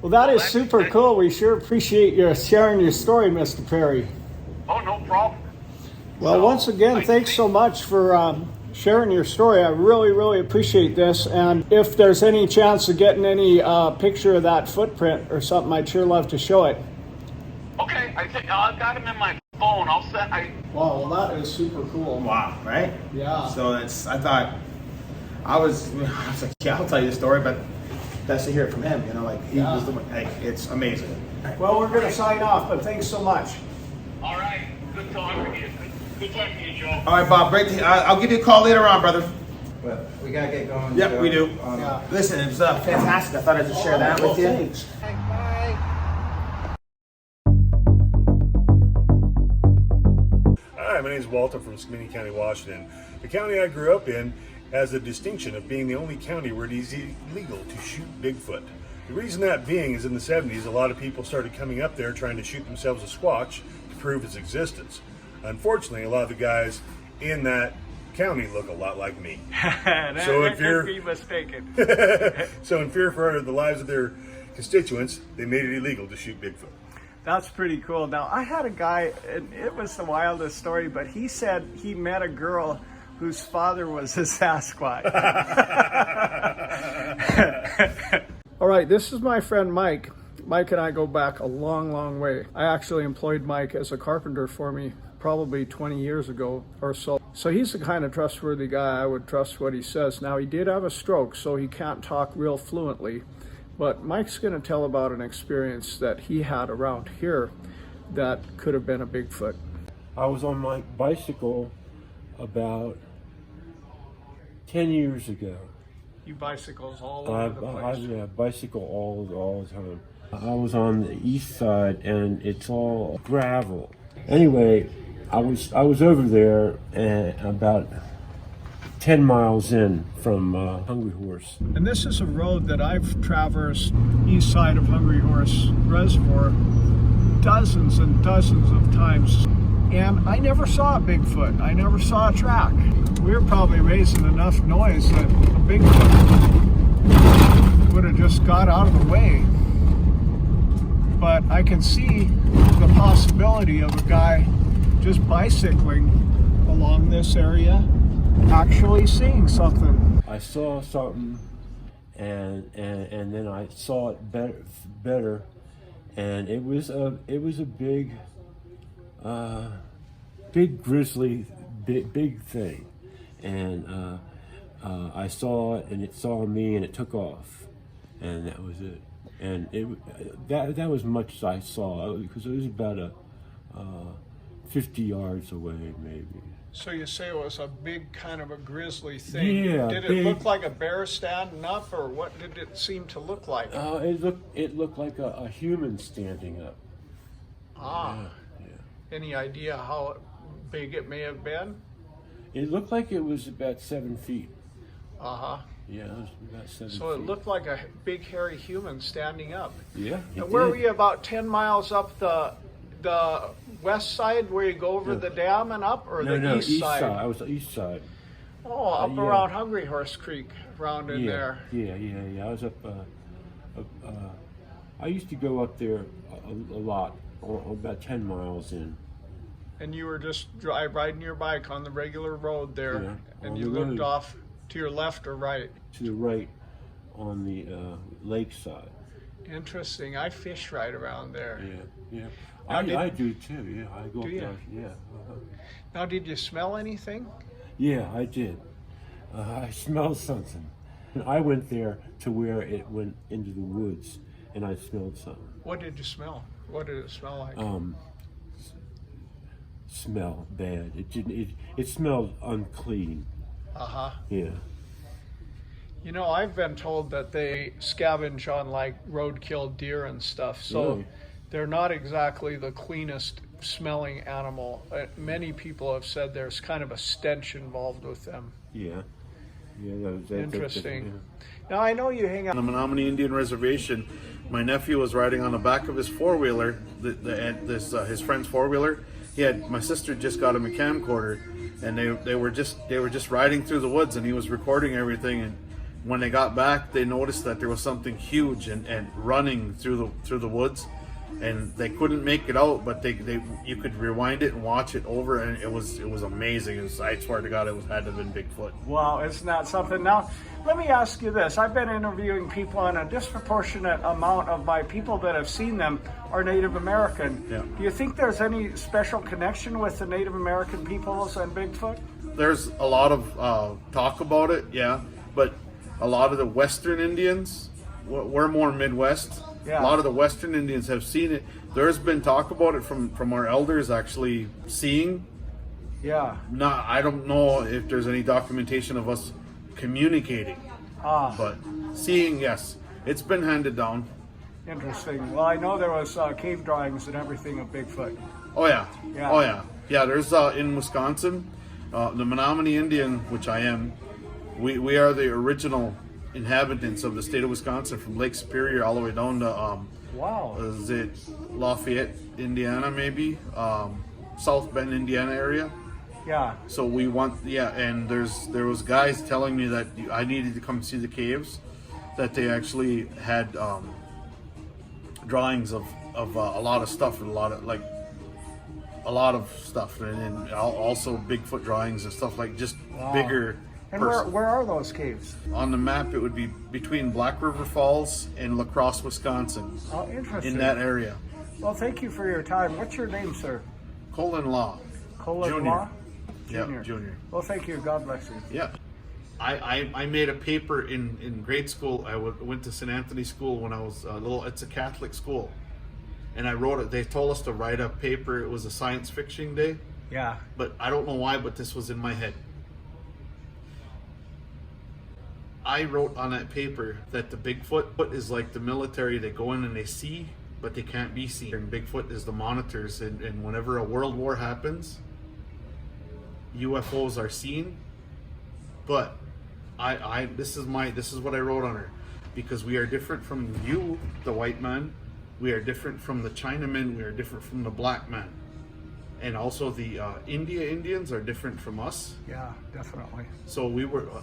that is super cool. We sure appreciate you sharing your story, Mr. Perry. Oh, no problem. Well, once again, thanks so much for sharing your story. I really appreciate this. And if there's any chance of getting any picture of that footprint or something, I'd sure love to show it. Okay, I've got him in my phone. I'll send. Wow, well, that is super cool. Wow, right? Yeah. So I was like, yeah, I'll tell you the story, but that's to hear it from him. He was the one. It's amazing. Well, we're going to sign off, but thanks so much. All right. Good talking to you. Good talking to you, Joe. All right, Bob. Great. I'll give you a call later on, brother. But we gotta get going. Yep, we do. Listen, it was fantastic. I thought I'd just share that with you. Thanks. Bye. Hi, my name is Walter from Smitty County, Washington. The county I grew up in has the distinction of being the only county where it is illegal to shoot Bigfoot. The reason that being is in the 70s, a lot of people started coming up there trying to shoot themselves a squatch to prove its existence. Unfortunately, a lot of the guys in that county look a lot like me. So in fear, be mistaken. So in fear for the lives of their constituents, they made it illegal to shoot Bigfoot. That's pretty cool. Now, I had a guy, and it was the wildest story, but he said he met a girl whose father was a Sasquatch. All right, this is my friend Mike. Mike and I go back a long, long way. I actually employed Mike as a carpenter for me probably 20 years ago or so. So he's the kind of trustworthy guy I would trust what he says. Now, he did have a stroke, so he can't talk real fluently, but Mike's going to tell about an experience that he had around here that could have been a Bigfoot. I was on my bicycle about 10 years ago. You bicycles all over the place. Yeah, bicycle all the time. I was on the east side and it's all gravel. Anyway, I was over there about 10 miles in from Hungry Horse. And this is a road that I've traversed east side of Hungry Horse Reservoir dozens and dozens of times. And I never saw a Bigfoot. I never saw a track. We were probably raising enough noise that a Bigfoot would have just got out of the way. But I can see the possibility of a guy just bicycling along this area, actually seeing something. I saw something, and then I saw it better, and it was a big grizzly, big thing, and I saw it, and it saw me, and it took off, and that was it. And that was much as I saw, because it was about 50 yards away, maybe. So you say it was a big kind of a grizzly thing. Yeah. Did it look like a bear standing up, or what did it seem to look like? It looked like a human standing up. Ah. Yeah. Any idea how big it may have been? It looked like it was about 7 feet. Uh-huh. Yeah, it was about 7 feet. So it looked like a big hairy human standing up. Yeah. And where were you, about 10 miles up the west side where you go over the dam and up, or the east side? I was the east side. Oh, up around Hungry Horse Creek, around in there. Yeah. I was up. I used to go up there a lot, about 10 miles in. And you were just riding your bike on the regular road there, and you looked off to your left or right? To the right, on the lake side. Interesting. I fish right around there. Yeah. I do too. Yeah, I go up there. Yeah. Now, did you smell anything? Yeah, I did. I smelled something. I went there to where it went into the woods, and I smelled something. What did you smell? What did it smell like? Smell bad. It didn't. It smelled unclean. Uh-huh. Yeah. You know, I've been told that they scavenge on like roadkill deer and stuff, so really? They're not exactly the cleanest smelling animal. Many people have said there's kind of a stench involved with them. Yeah. Interesting. Now, I know you hang out on the Menominee Indian Reservation. My nephew was riding on the back of his four-wheeler, his friend's four-wheeler. My sister just got him a camcorder, and they were just riding through the woods, and he was recording everything. And when they got back, they noticed that there was something huge and running through the woods, and they couldn't make it out. But you could rewind it and watch it over, and it was amazing. I swear to God, it had to have been Bigfoot. Wow, isn't that something? Now, let me ask you this. I've been interviewing people, and a disproportionate amount of my people that have seen them are Native American. Yeah. Do you think there's any special connection with the Native American peoples and Bigfoot? There's a lot of talk about it, yeah, but a lot of the Western Indians, we're more Midwest. Yeah. A lot of the Western Indians have seen it. There's been talk about it from our elders actually seeing. Yeah. I don't know if there's any documentation of us communicating. But seeing, yes, it's been handed down. Interesting. Well, I know there was cave drawings and everything of Bigfoot. Oh yeah. Oh yeah. Yeah, there's in Wisconsin, the Menominee Indian, which I am, we are the original inhabitants of the state of Wisconsin, from Lake Superior all the way down to wow. Is it Lafayette, Indiana, maybe? South Bend, Indiana area. Yeah. So and there was guys telling me that I needed to come see the caves, that they actually had drawings of a lot of stuff, and a lot of stuff, and also Bigfoot drawings and stuff, like just bigger And person. where are those caves? On the map, it would be between Black River Falls and La Crosse, Wisconsin. Oh, interesting. In that area. Well, thank you for your time. What's your name, sir? Colin Law. Colin Junior. Law? Yeah, Junior. Well, thank you. God bless you. Yeah. I made a paper in grade school. I went to St. Anthony School when I was little. It's a Catholic school. And I wrote it. They told us to write a paper. It was a science fiction day. Yeah. But I don't know why, but this was in my head. I wrote on that paper that the Bigfoot is like the military. They go in and they see, but they can't be seen. And Bigfoot is the monitors. And whenever a world war happens, UFOs are seen. But this is what I wrote on her, because we are different from you, the white man. We are different from the Chinaman. We are different from the black man. And also the Indians are different from us. Yeah, definitely. So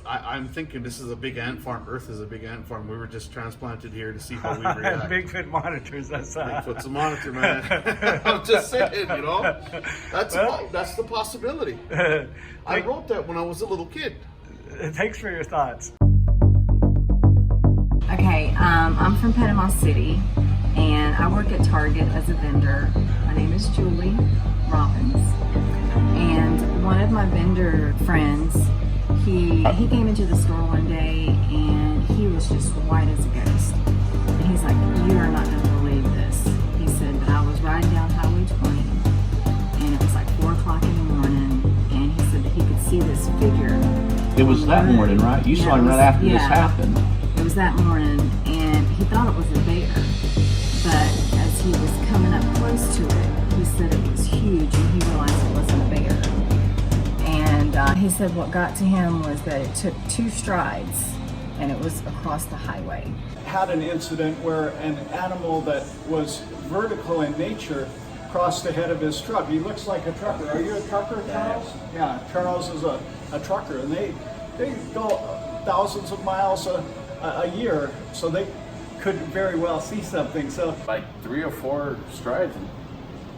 I'm thinking this is a big ant farm. Earth is a big ant farm. We were just transplanted here to see how we react. Bigfoot monitors, that's Bigfoot's a monitor, man. I'm just saying, you know. That's the possibility. I wrote that when I was a little kid. Thanks for your thoughts. Okay, I'm from Panama City, and I work at Target as a vendor. My name is Julie Robbins, and one of my vendor friends, he came into the store one day, and he was just white as a ghost. And he's like, "You are not going to believe this." He said that I was riding down Highway 20, and it was like 4 o'clock in the morning, and he said that he could see this figure. It was that morning, right? You saw him right after this happened. It was that morning, and he thought it was a bear. But as he was coming up close to it, he said it was huge, and he realized it wasn't a bear. And he said what got to him was that it took 2 strides, and it was across the highway. Had an incident where an animal that was vertical in nature crossed the head of his truck. He looks like a trucker. Are you a trucker, Charles? Yeah, Charles is a trucker, and they go thousands of miles a year, so they could very well see something. So like 3 or 4 strides and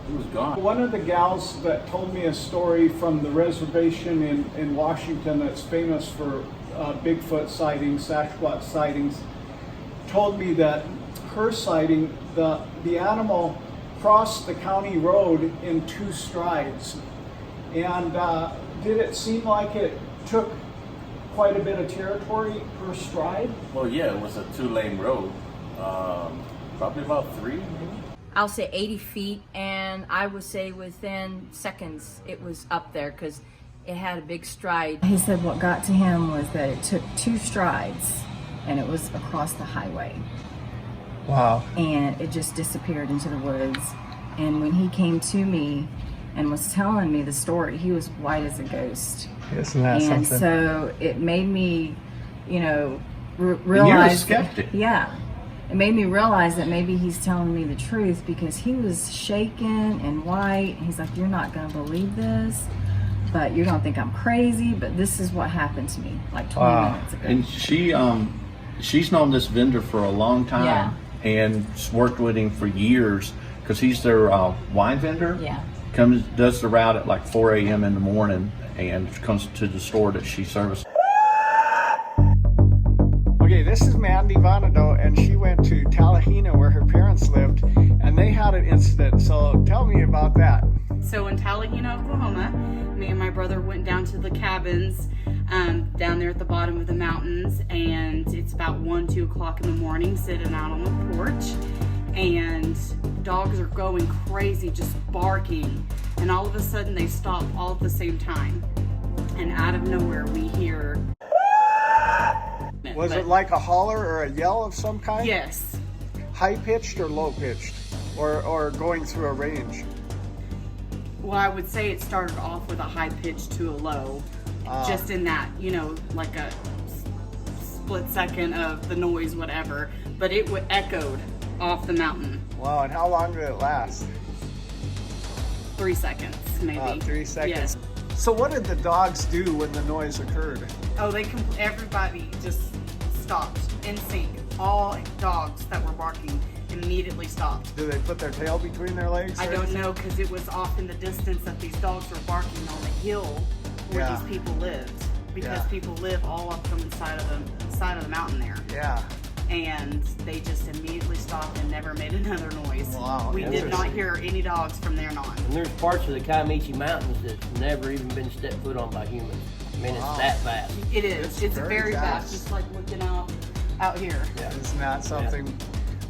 he was gone. One of the gals that told me a story from the reservation in Washington that's famous for Bigfoot sightings, Sasquatch sightings, told me that her sighting, the animal crossed the county road in 2 strides. And did it seem like it took quite a bit of territory per stride? Well, yeah, it was a 2-lane road. Probably about 3, maybe. I'll say 80 feet, and I would say within seconds it was up there because it had a big stride. He said what got to him was that it took 2 strides, and it was across the highway. Wow. And it just disappeared into the woods. And when he came to me and was telling me the story, he was white as a ghost. Isn't that and something? So it made me, realize. And you're a skeptic. Yeah. It made me realize that maybe he's telling me the truth, because he was shaking and white. And he's like, "You're not going to believe this, but you're going to think I'm crazy, but this is what happened to me like 20 minutes ago." And she's known this vendor for a long time. Yeah. And worked with him for years because he's their wine vendor. Yeah. Does the route at like 4 a.m. in the morning and comes to the store that she services. Okay, this is Mandy Vonado, and she went to Tallahena where her parents lived, and they had an incident. So tell me about that. So in Tallahena, Oklahoma, me and my brother went down to the cabins down there at the bottom of the mountains, and it's about 1-2 o'clock in the morning, sitting out on the porch, and dogs are going crazy, just barking, and all of a sudden they stop all at the same time, and out of nowhere we hear. Was it like a holler or a yell of some kind? Yes. High-pitched or low-pitched? Or going through a range? Well, I would say it started off with a high pitch to a low, just in that, like a split second of the noise, whatever, but it echoed off the mountain. Wow, and how long did it last? 3 seconds, maybe. 3 seconds. Yes. So what did the dogs do when the noise occurred? Oh, everybody just stopped in sync. All dogs that were barking immediately stopped. Do they put their tail between their legs? I don't know, because it was off in the distance that these dogs were barking on the hill where these people lived. because people live all up from the side of the mountain there. Yeah. And they just immediately stopped and never made another noise. Wow. We did not hear any dogs from there on. And there's parts of the Kiamichi Mountains that's never even been stepped foot on by humans. I mean, it's that vast. It is. It's very vast. Just like looking out here. Yeah. Isn't that something? Yeah.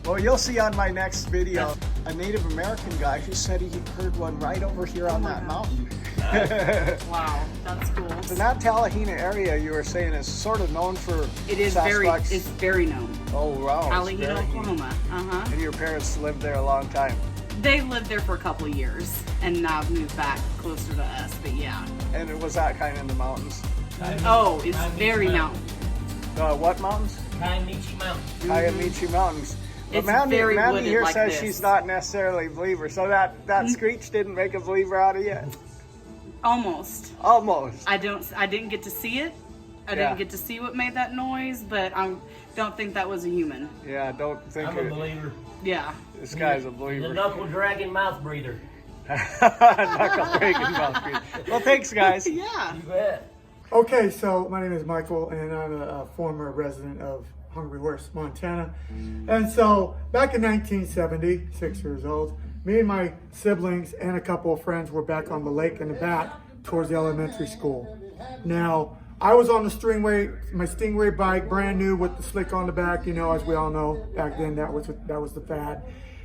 Well, you'll see on my next video a Native American guy who said he heard one right over here on that mountain. Wow, that's cool. So that Talahina area you were saying is sort of known for It is Sasquatch. it's very known. Oh wow. Talahina, Oklahoma. And your parents lived there a long time. They lived there for a couple of years and now moved back closer to us, but yeah. And it was that kind of in the mountains? Oh, it's very mountain. What mountains? Kiamichi Mountains. Kiamichi Mountains. It's But very Mandy wooded here like says this. she's not necessarily a believer, so that screech didn't make a believer out of you? Almost. Almost. I didn't get to see it. I didn't get to see what made that noise, but I don't think that was a human. Yeah, I don't think I'm a believer. Yeah. This guy's a believer. The knuckle dragging mouth breather. Knuckle dragging mouth breather. Well, thanks, guys. Yeah. You bet. Okay, so my name is Michael, and I'm a former resident of Hungry Horse, Montana. And so back in 1970, 6 years old, me and my siblings and a couple of friends were back on the lake in the back towards the elementary school. Now, I was on the my Stingray bike, brand new with the slick on the back, you know, as we all know, back then that was the fad.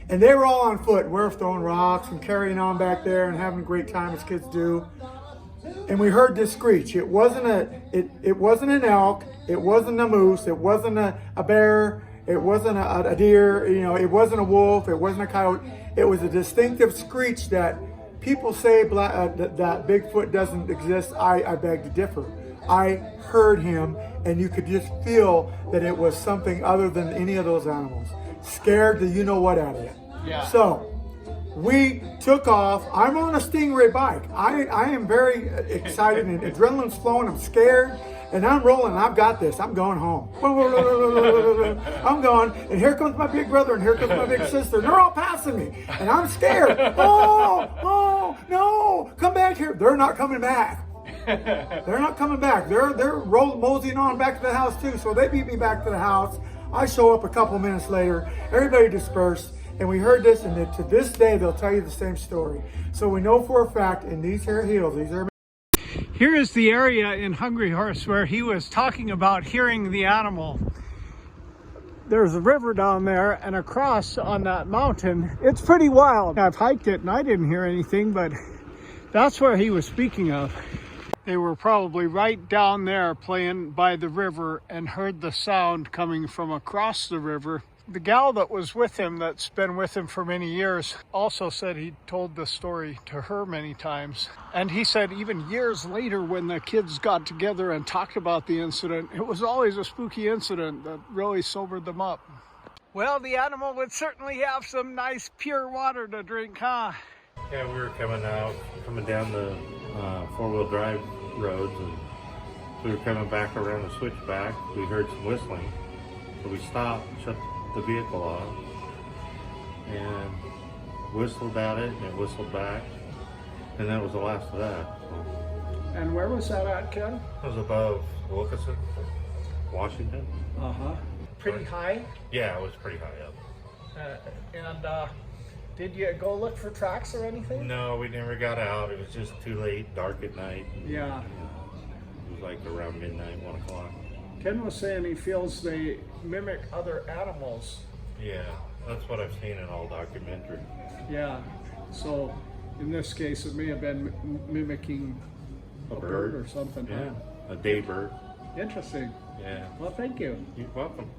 And they were all on foot. We're throwing rocks and carrying on back there and having a great time as kids do. And we heard this screech. It wasn't an elk, it wasn't a moose, it wasn't a bear, it wasn't a deer, you know, it wasn't a wolf, it wasn't a coyote. It was a distinctive screech that people say that Bigfoot doesn't exist. I beg to differ. I heard him, and you could just feel that it was something other than any of those animals. Scared the you-know-what out of it. Yeah. So, we took off. I'm on a Stingray bike. I am very excited and adrenaline's flowing. I'm scared and I'm rolling. I've got this. I'm going home. I'm going, and here comes my big brother and here comes my big sister. They're all passing me and I'm scared. Oh, no, come back here. They're not coming back. They're not coming back. They're moseying on back to the house too. So they beat me back to the house. I show up a couple minutes later. Everybody dispersed. And we heard this, and to this day, they'll tell you the same story. So we know for a fact, in these here hills, Here is the area in Hungry Horse where he was talking about hearing the animal. There's a river down there, and across on that mountain, it's pretty wild. I've hiked it, and I didn't hear anything, but that's where he was speaking of. They were probably right down there playing by the river and heard the sound coming from across the river. The gal that was with him, that's been with him for many years, also said he told the story to her many times. And he said even years later when the kids got together and talked about the incident, it was always a spooky incident that really sobered them up. Well, the animal would certainly have some nice pure water to drink, huh? Yeah, we were coming down the four-wheel drive roads, and so we were coming back around the switchback. We heard some whistling, so we stopped, shut the vehicle off, and whistled at it, and it whistled back, and that was the last of that. So. And where was that at, Ken? It was above Wilkinson, Washington. Pretty high? Yeah, it was pretty high up. Did you go look for tracks or anything? No, we never got out. It was just too late, dark at night. Yeah. It was like around midnight, 1 o'clock. Ken was saying he feels they mimic other animals. Yeah, that's what I've seen in all documentaries. Yeah, so in this case it may have been mimicking a bird or something. Yeah, a day bird. Interesting. Yeah. Well, thank you. You're welcome.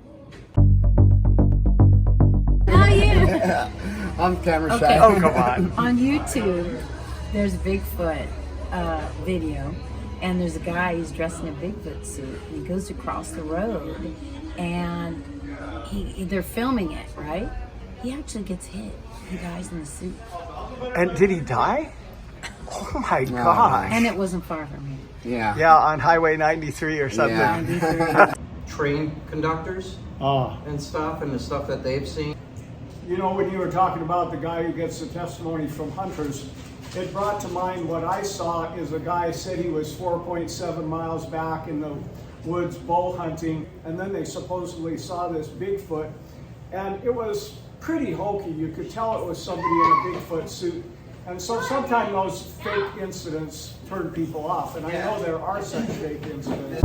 How are you? I'm camera Okay. shy. Oh, come on. On YouTube, there's a Bigfoot video, and there's a guy who's dressed in a Bigfoot suit, and he goes across the road, and they're filming it, right? He actually gets hit. He dies in the suit. And did he die? Oh my gosh. And it wasn't far from here. Yeah. Yeah, on Highway 93 or something. Yeah. Train conductors and stuff, and the stuff that they've seen. You know, when you were talking about the guy who gets the testimony from hunters, it brought to mind what I saw is a guy said he was 4.7 miles back in the woods bow hunting, and then they supposedly saw this Bigfoot, and it was pretty hokey. You could tell it was somebody in a Bigfoot suit. And so sometimes those fake incidents turn people off, and I know there are such fake incidents.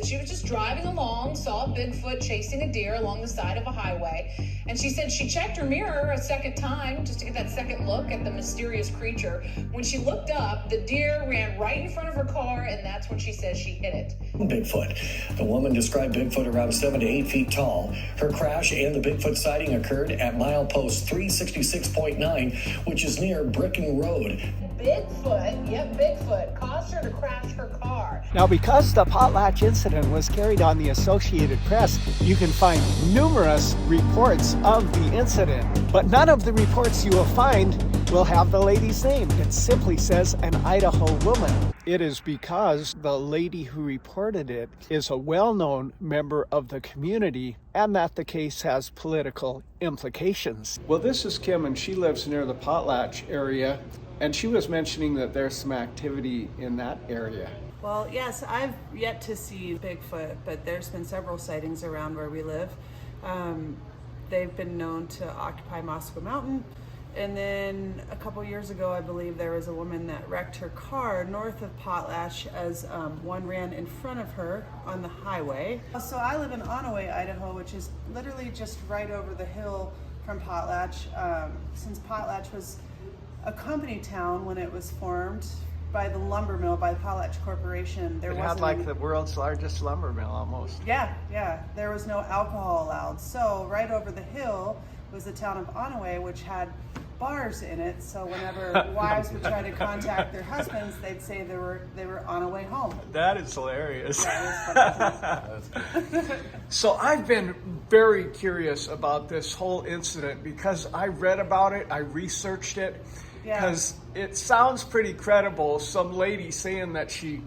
She was just driving along, saw a Bigfoot chasing a deer along the side of a highway, and she said she checked her mirror a second time just to get that second look at the mysterious creature. When she looked up, the deer ran right in front of her car, and that's when she says she hit it. Bigfoot. The woman described Bigfoot around 7 to 8 feet tall. Her crash and the Bigfoot sighting occurred at milepost 366.9, which is near Bricken Road. Bigfoot, yep, Bigfoot, caused her to crash her car. Now, because the potlatch incident was carried on the Associated Press, you can find numerous reports of the incident, but none of the reports you will find will have the lady's name. It simply says an Idaho woman. It is because the lady who reported it is a well-known member of the community and that the case has political implications. Well, this is Kim, and she lives near the Potlatch area, and she was mentioning that there's some activity in that area. Well, yes, I've yet to see Bigfoot, but there's been several sightings around where we live. They've been known to occupy Moscow Mountain. And then a couple years ago, I believe there was a woman that wrecked her car north of Potlatch as one ran in front of her on the highway. So I live in Onaway, Idaho, which is literally just right over the hill from Potlatch. Since Potlatch was a company town when it was formed by the lumber mill, by the Potlatch Corporation, It had like the world's largest lumber mill almost. Yeah, there was no alcohol allowed. So right over the hill was the town of Onaway, which had bars in it. So whenever wives would try to contact their husbands, they'd say they were on a way home. That is hilarious. That is So I've been very curious about this whole incident because I read about it, I researched it, because it sounds pretty credible. Some lady saying that she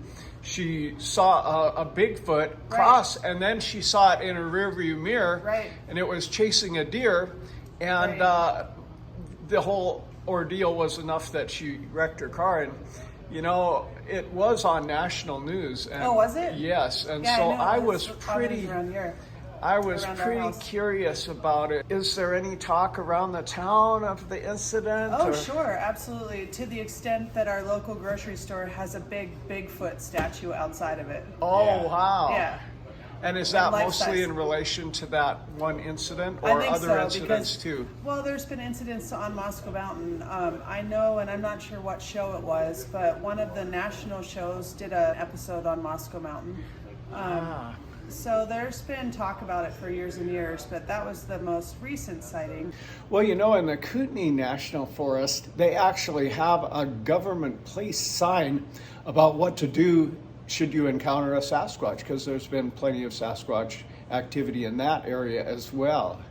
saw a Bigfoot cross, and then she saw it in her rearview mirror, and it was chasing a deer, and the whole ordeal was enough that she wrecked her car. And you know, it was on national news. And, oh, was it? Yes, and so I was pretty house. curious about it. Is there any talk around the town of the incident? Oh, sure, absolutely. To the extent that our local grocery store has a big Bigfoot statue outside of it. Oh, wow. Yeah. And is that mostly in relation to that one incident, or other incidents too? Well, there's been incidents on Moscow Mountain. I know, and I'm not sure what show it was, but one of the national shows did an episode on Moscow Mountain. So there's been talk about it for years and years, but that was the most recent sighting. Well, you know, in the Kootenai National Forest, they actually have a government placed sign about what to do should you encounter a Sasquatch, because there's been plenty of Sasquatch activity in that area as well.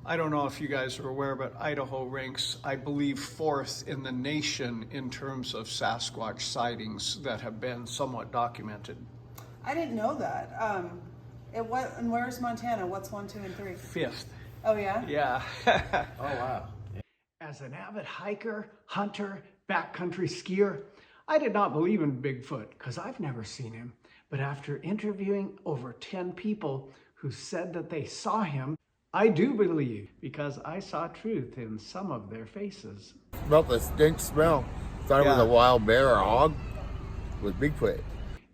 I don't know if you guys are aware, but Idaho ranks, I believe, 4th in the nation in terms of Sasquatch sightings that have been somewhat documented. I didn't know that. And where's Montana? What's 1, 2, and 3? 5th. Oh, yeah? Yeah. Oh, wow. As an avid hiker, hunter, backcountry skier, I did not believe in Bigfoot because I've never seen him. But after interviewing over 10 people who said that they saw him, I do believe, because I saw truth in some of their faces. Smelled the stink smell. Thought it was a wild bear or a hog with Bigfoot.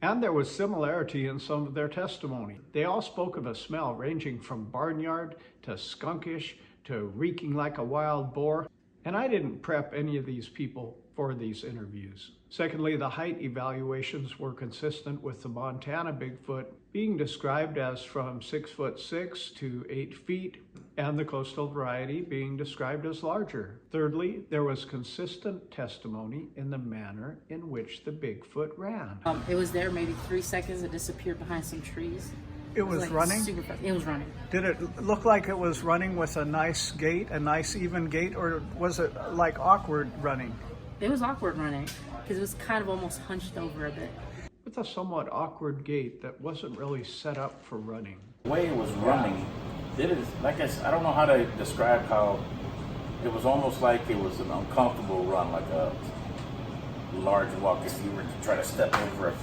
And there was similarity in some of their testimony. They all spoke of a smell ranging from barnyard to skunkish to reeking like a wild boar. And I didn't prep any of these people for these interviews. Secondly, the height evaluations were consistent with the Montana Bigfoot being described as from 6'6" to 8 feet, and the coastal variety being described as larger. Thirdly, there was consistent testimony in the manner in which the Bigfoot ran. It was there maybe 3 seconds, it disappeared behind some trees. It was running? Super fast. It was running. Did it look like it was running with a nice gait, a nice even gait, or was it like awkward running? It was awkward running because it was kind of almost hunched over a bit. With a somewhat awkward gait that wasn't really set up for running. The way it was running, I don't know how to describe how It was almost like it was an uncomfortable run, like a large walk if you were to try to step over a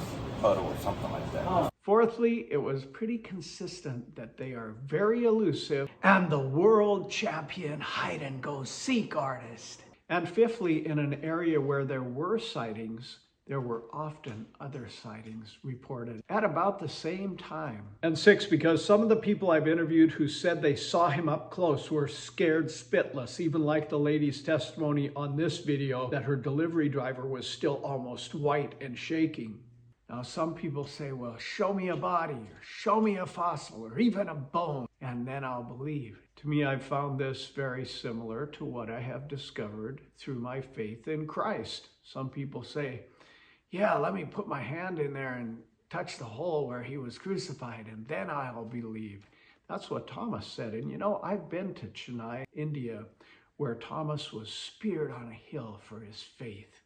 puddle or something like that. Fourthly, it was pretty consistent that they are very elusive and the world champion hide-and-go-seek artist. And fifthly, in an area where there were sightings, there were often other sightings reported at about the same time. And six, because some of the people I've interviewed who said they saw him up close were scared spitless, even like the lady's testimony on this video that her delivery driver was still almost white and shaking. Now, some people say, well, show me a body, or show me a fossil, or even a bone, and then I'll believe. To me, I've found this very similar to what I have discovered through my faith in Christ. Some people say, yeah, let me put my hand in there and touch the hole where he was crucified, and then I'll believe. That's what Thomas said. And you know, I've been to Chennai, India, where Thomas was speared on a hill for his faith,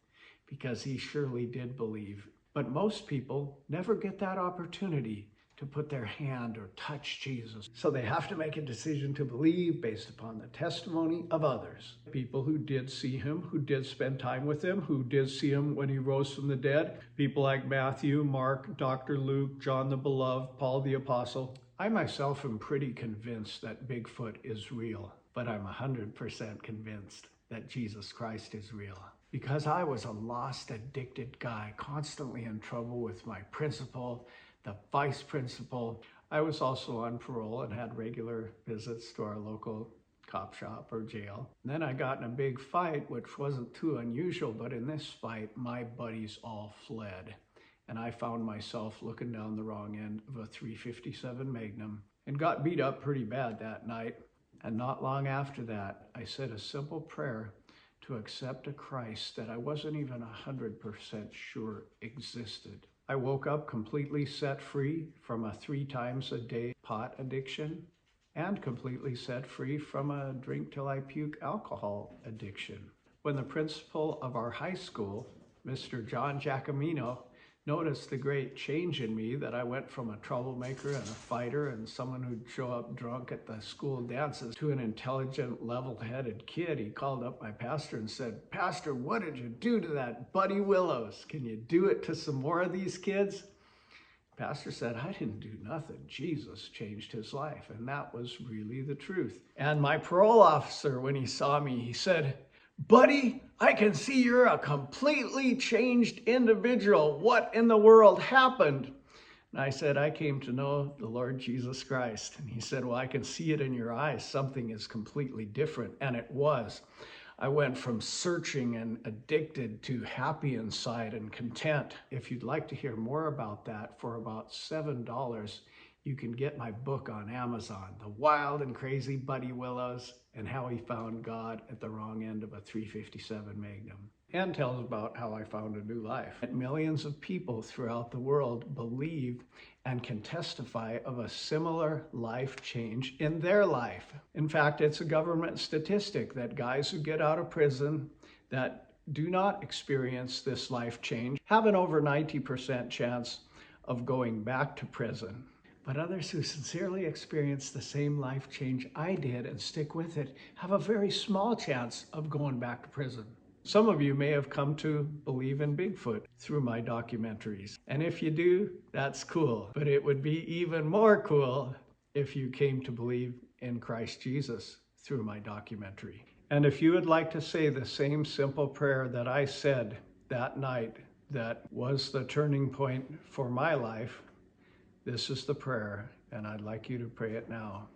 because he surely did believe. But most people never get that opportunity to put their hand or touch Jesus. So they have to make a decision to believe based upon the testimony of others. People who did see him, who did spend time with him, who did see him when he rose from the dead. People like Matthew, Mark, Dr. Luke, John the Beloved, Paul the Apostle. I myself am pretty convinced that Bigfoot is real, but I'm 100% convinced that Jesus Christ is real. Because I was a lost, addicted guy, constantly in trouble with my principal, the vice principal. I was also on parole and had regular visits to our local cop shop or jail. And then I got in a big fight, which wasn't too unusual, but in this fight, my buddies all fled. And I found myself looking down the wrong end of a .357 Magnum and got beat up pretty bad that night. And not long after that, I said a simple prayer to accept a Christ that I wasn't even 100% sure existed. I woke up completely set free from a 3 times a day pot addiction and completely set free from a drink till I puke alcohol addiction. When the principal of our high school, Mr. John Giacomino, noticed the great change in me, that I went from a troublemaker and a fighter and someone who'd show up drunk at the school dances to an intelligent, level-headed kid, he called up my pastor and said, "Pastor, what did you do to that Buddy Willows? Can you do it to some more of these kids?" Pastor said, "I didn't do nothing. Jesus changed his life." And that was really the truth. And my parole officer, when he saw me, he said, "Buddy, I can see you're a completely changed individual. What in the world happened?" And I said, "I came to know the Lord Jesus Christ." And he said, "Well, I can see it in your eyes. Something is completely different." And it was. I went from searching and addicted to happy inside and content. If you'd like to hear more about that, for about $7, you can get my book on Amazon, The Wild and Crazy Buddy Willows and How He Found God at the Wrong End of a .357 Magnum, and tells about how I found a new life. And millions of people throughout the world believe and can testify of a similar life change in their life. In fact, it's a government statistic that guys who get out of prison that do not experience this life change have an over 90% chance of going back to prison. But others who sincerely experience the same life change I did and stick with it have a very small chance of going back to prison. Some of you may have come to believe in Bigfoot through my documentaries. And if you do, that's cool. But it would be even more cool if you came to believe in Christ Jesus through my documentary. And if you would like to say the same simple prayer that I said that night that was the turning point for my life, this is the prayer, and I'd like you to pray it now.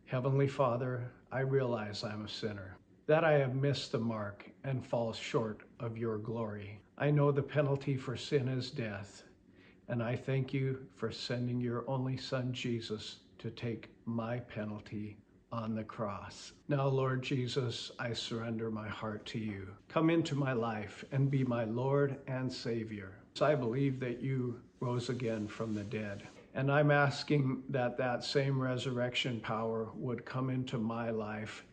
Heavenly Father, I realize I'm a sinner, that I have missed the mark and fall short of your glory. I know the penalty for sin is death, and I thank you for sending your only Son, Jesus, to take my penalty on the cross. Now, Lord Jesus, I surrender my heart to you. Come into my life and be my Lord and Savior. So I believe that you rose again from the dead. And I'm asking that that same resurrection power would come into my life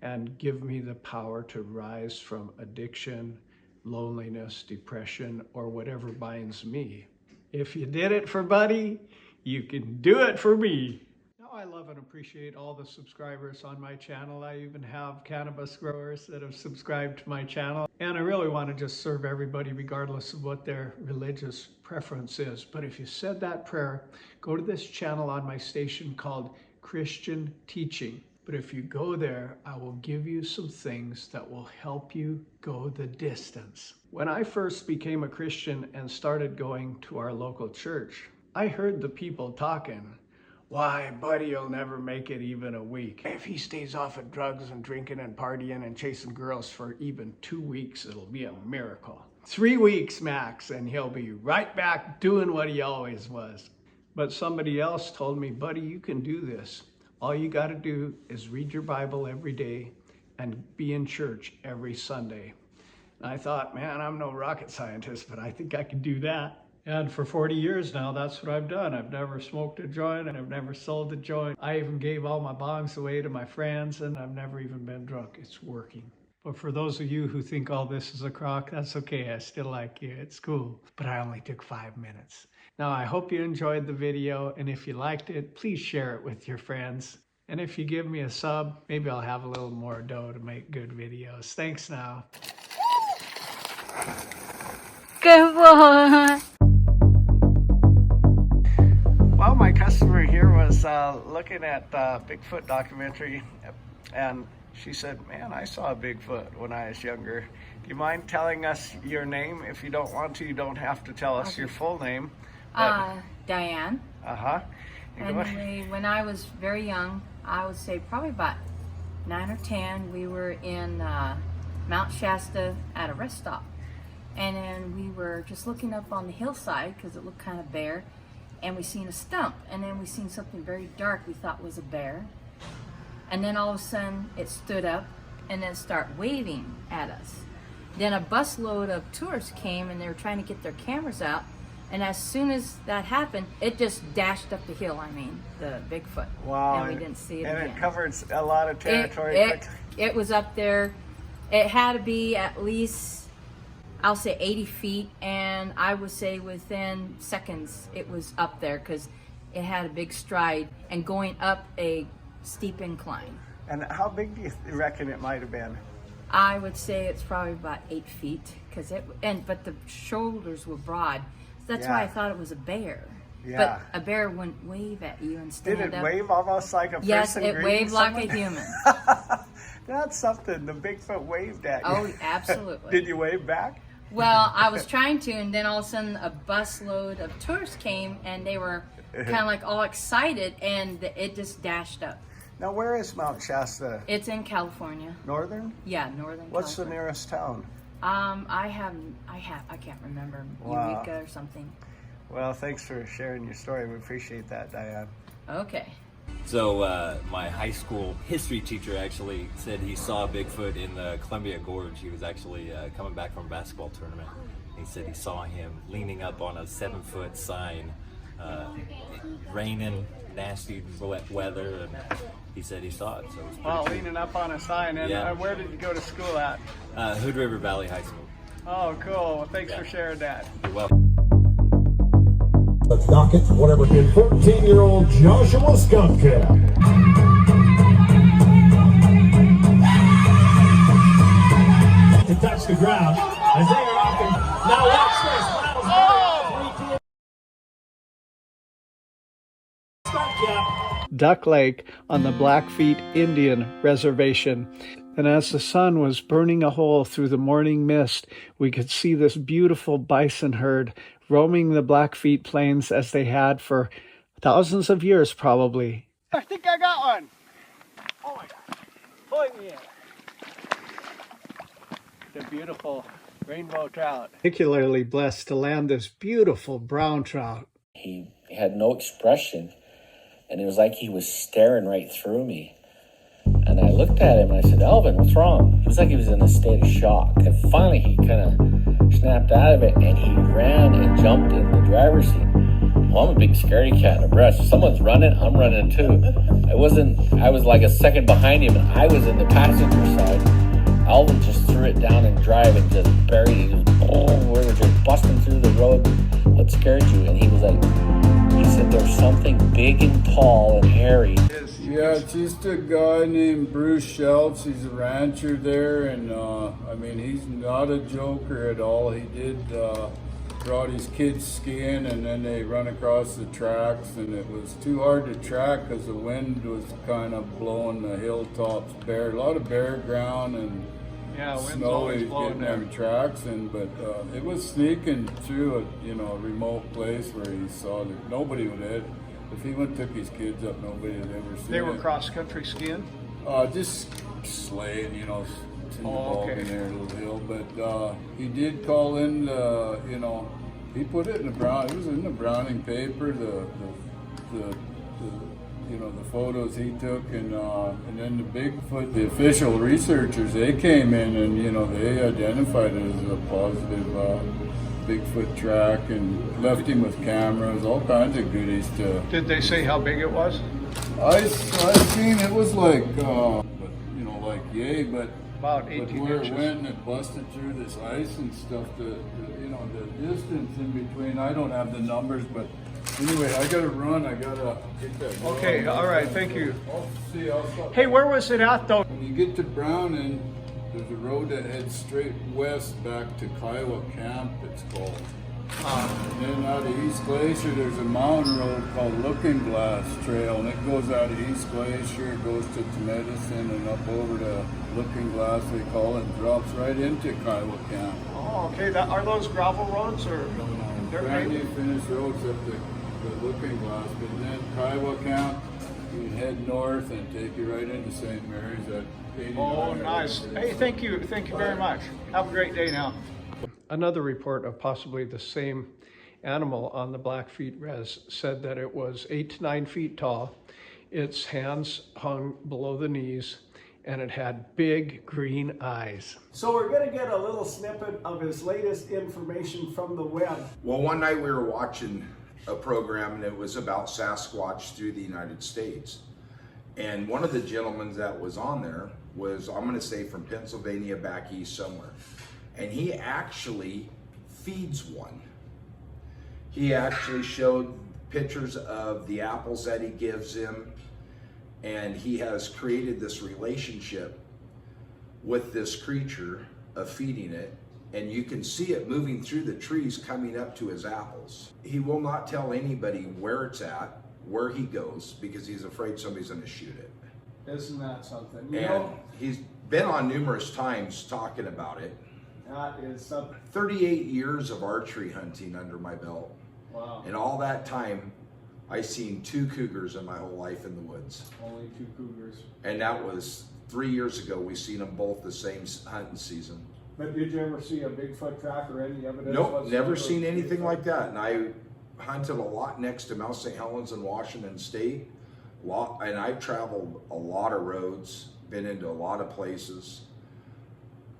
and give me the power to rise from addiction, loneliness, depression, or whatever binds me. If you did it for Buddy, you can do it for me. Now, I love and appreciate all the subscribers on my channel. I even have cannabis growers that have subscribed to my channel. And I really want to just serve everybody regardless of what their religious preference is. But if you said that prayer, go to this channel on my station called Christian Teaching. But if you go there, I will give you some things that will help you go the distance. When I first became a Christian and started going to our local church, I heard the people talking. Why, buddy, you'll never make it even a week. If he stays off of drugs and drinking and partying and chasing girls for even 2 weeks, it'll be a miracle. 3 weeks max, and he'll be right back doing what he always was. But somebody else told me, buddy, you can do this. All you got to do is read your Bible every day and be in church every Sunday. And I thought, man, I'm no rocket scientist, but I think I can do that. And for 40 years now, that's what I've done. I've never smoked a joint and I've never sold a joint. I even gave all my bongs away to my friends and I've never even been drunk. It's working. But for those of you who think all this is a crock, that's okay. I still like you. It's cool. But I only took 5 minutes. Now, I hope you enjoyed the video. And if you liked it, please share it with your friends. And if you give me a sub, maybe I'll have a little more dough to make good videos. Thanks now. Good boy. Well, my customer here was looking at the Bigfoot documentary, and she said, man, I saw a Bigfoot when I was younger. Do you mind telling us your name? If you don't want to, you don't have to tell us your full name. Diane. Uh-huh. And when I was very young, I would say probably about 9 or 10, we were in Mount Shasta at a rest stop. And then we were just looking up on the hillside because it looked kind of bare. And we seen a stump, and then we seen something very dark we thought was a bear. And then all of a sudden it stood up and then started waving at us. Then a busload of tourists came and they were trying to get their cameras out. And as soon as that happened, it just dashed up the hill, the Bigfoot. Wow. And we didn't see it again. And it covered a lot of territory. It was up there. It had to be at least, I'll say 80 feet, and I would say within seconds it was up there because it had a big stride and going up a steep incline. And how big do you reckon it might have been? I would say it's probably about 8 feet but the shoulders were broad. That's why I thought it was a bear. Yeah. But a bear wouldn't wave at you and stand up. Did it wave almost like a person? Yes, it waved like a human. That's something. The Bigfoot waved at you. Oh, absolutely. Did you wave back? Well, I was trying to, and then all of a sudden a busload of tourists came, and they were kind of like all excited, and it just dashed up. Now, where is Mount Shasta? It's in California. Northern? Yeah, northern. What's California. the nearest town? I can't remember. Wow. Eureka or something. Well, thanks for sharing your story. We appreciate that, Diane. Okay. So my high school history teacher actually said he saw Bigfoot in the Columbia Gorge. He was actually coming back from a basketball tournament. He said he saw him leaning up on a 7-foot sign, raining, nasty wet weather, and he said he saw it. So it was pretty cool. Leaning up on a sign. And yeah. Where did you go to school at? Hood River Valley High School. Oh, cool. Well, thanks for sharing that. You're welcome. The docket, whatever, in 14-year-old Joshua Skunk Cap. To touch the ground as they are off and now watch this. Miles Skunk Cap. Duck Lake on the Blackfeet Indian Reservation. And as the sun was burning a hole through the morning mist, we could see this beautiful bison herd roaming the Blackfeet Plains as they had for thousands of years, probably. I think I got one. Oh my God. Pulling me in. The beautiful rainbow trout. Particularly blessed to land this beautiful brown trout. He had no expression, and it was like he was staring right through me. And I looked at him and I said, Alvin, what's wrong? It was like he was in a state of shock. And finally he kind of snapped out of it and he ran and jumped in the driver's seat. Well, I'm a big scaredy cat in a brush. If someone's running, I'm running too. I was like a second behind him and I was in the passenger side. Alvin just threw it down in drive and just buried it. We were just busting through the road. What scared you? And he was like, he said there's something big and tall and hairy. Yeah, it's just a guy named Bruce Schultz. He's a rancher there, and I mean, he's not a joker at all. He brought his kids skiing, and then they run across the tracks, and it was too hard to track because the wind was kind of blowing the hilltops bare. A lot of bare ground and snowy getting them tracks, but it was sneaking through a remote place where he saw that nobody would have. If he took his kids up, nobody had ever seen it. They were cross-country skiing? Just sleighing, in the there, a little hill. But he did call in, he put it in it was in the Browning paper, the photos he took, and then the Bigfoot, the official researchers, they came in and, they identified it as a positive Bigfoot track and left him with cameras, all kinds of goodies to. Did they say how big it was? I seen it was like, yay, but about 18 where inches. It went, it busted through this ice and stuff. The distance in between, I don't have the numbers, but anyway, I gotta run. I gotta get that. Okay, all right, thank you. I'll stop. Hey, where was it at though? When you get to Browning, there's a road that heads straight west back to Kiowa Camp, it's called. And then out of East Glacier, there's a mountain road called Looking Glass Trail, and it goes out of East Glacier, goes to Medicine, and up over to Looking Glass, they call it, and drops right into Kiowa Camp. Oh, okay. Are those gravel roads or? Brand new finished roads up the Looking Glass, but then Kiowa Camp, you head north and take you right into St. Mary's at 89. Oh, nice. Hey, thank you very much. Have a great day now. Another report of possibly the same animal on the Blackfeet Res said that it was 8 to 9 feet tall. Its hands hung below the knees, and it had big green eyes. So we're going to get a little snippet of his latest information from the web. Well, one night we were watching a program, and it was about Sasquatch through the United States. And one of the gentlemen that was on there was, I'm going to say, from Pennsylvania back east somewhere. And he actually feeds one. He actually showed pictures of the apples that he gives him, and he has created this relationship with this creature of feeding it, and you can see it moving through the trees coming up to his apples. He will not tell anybody where it's at, where he goes, because he's afraid somebody's going to shoot it. Isn't that something? He's been on numerous times talking about it. That is something. 38 years of archery hunting under my belt. Wow. And all that time, I seen 2 cougars in my whole life in the woods. Only 2 cougars. And that was 3 years ago. We seen them both the same hunting season. But did you ever see a Bigfoot track or any evidence? Nope, never seen anything like that. And I hunted a lot next to Mount St. Helens in Washington State. And I've traveled a lot of roads, been into a lot of places.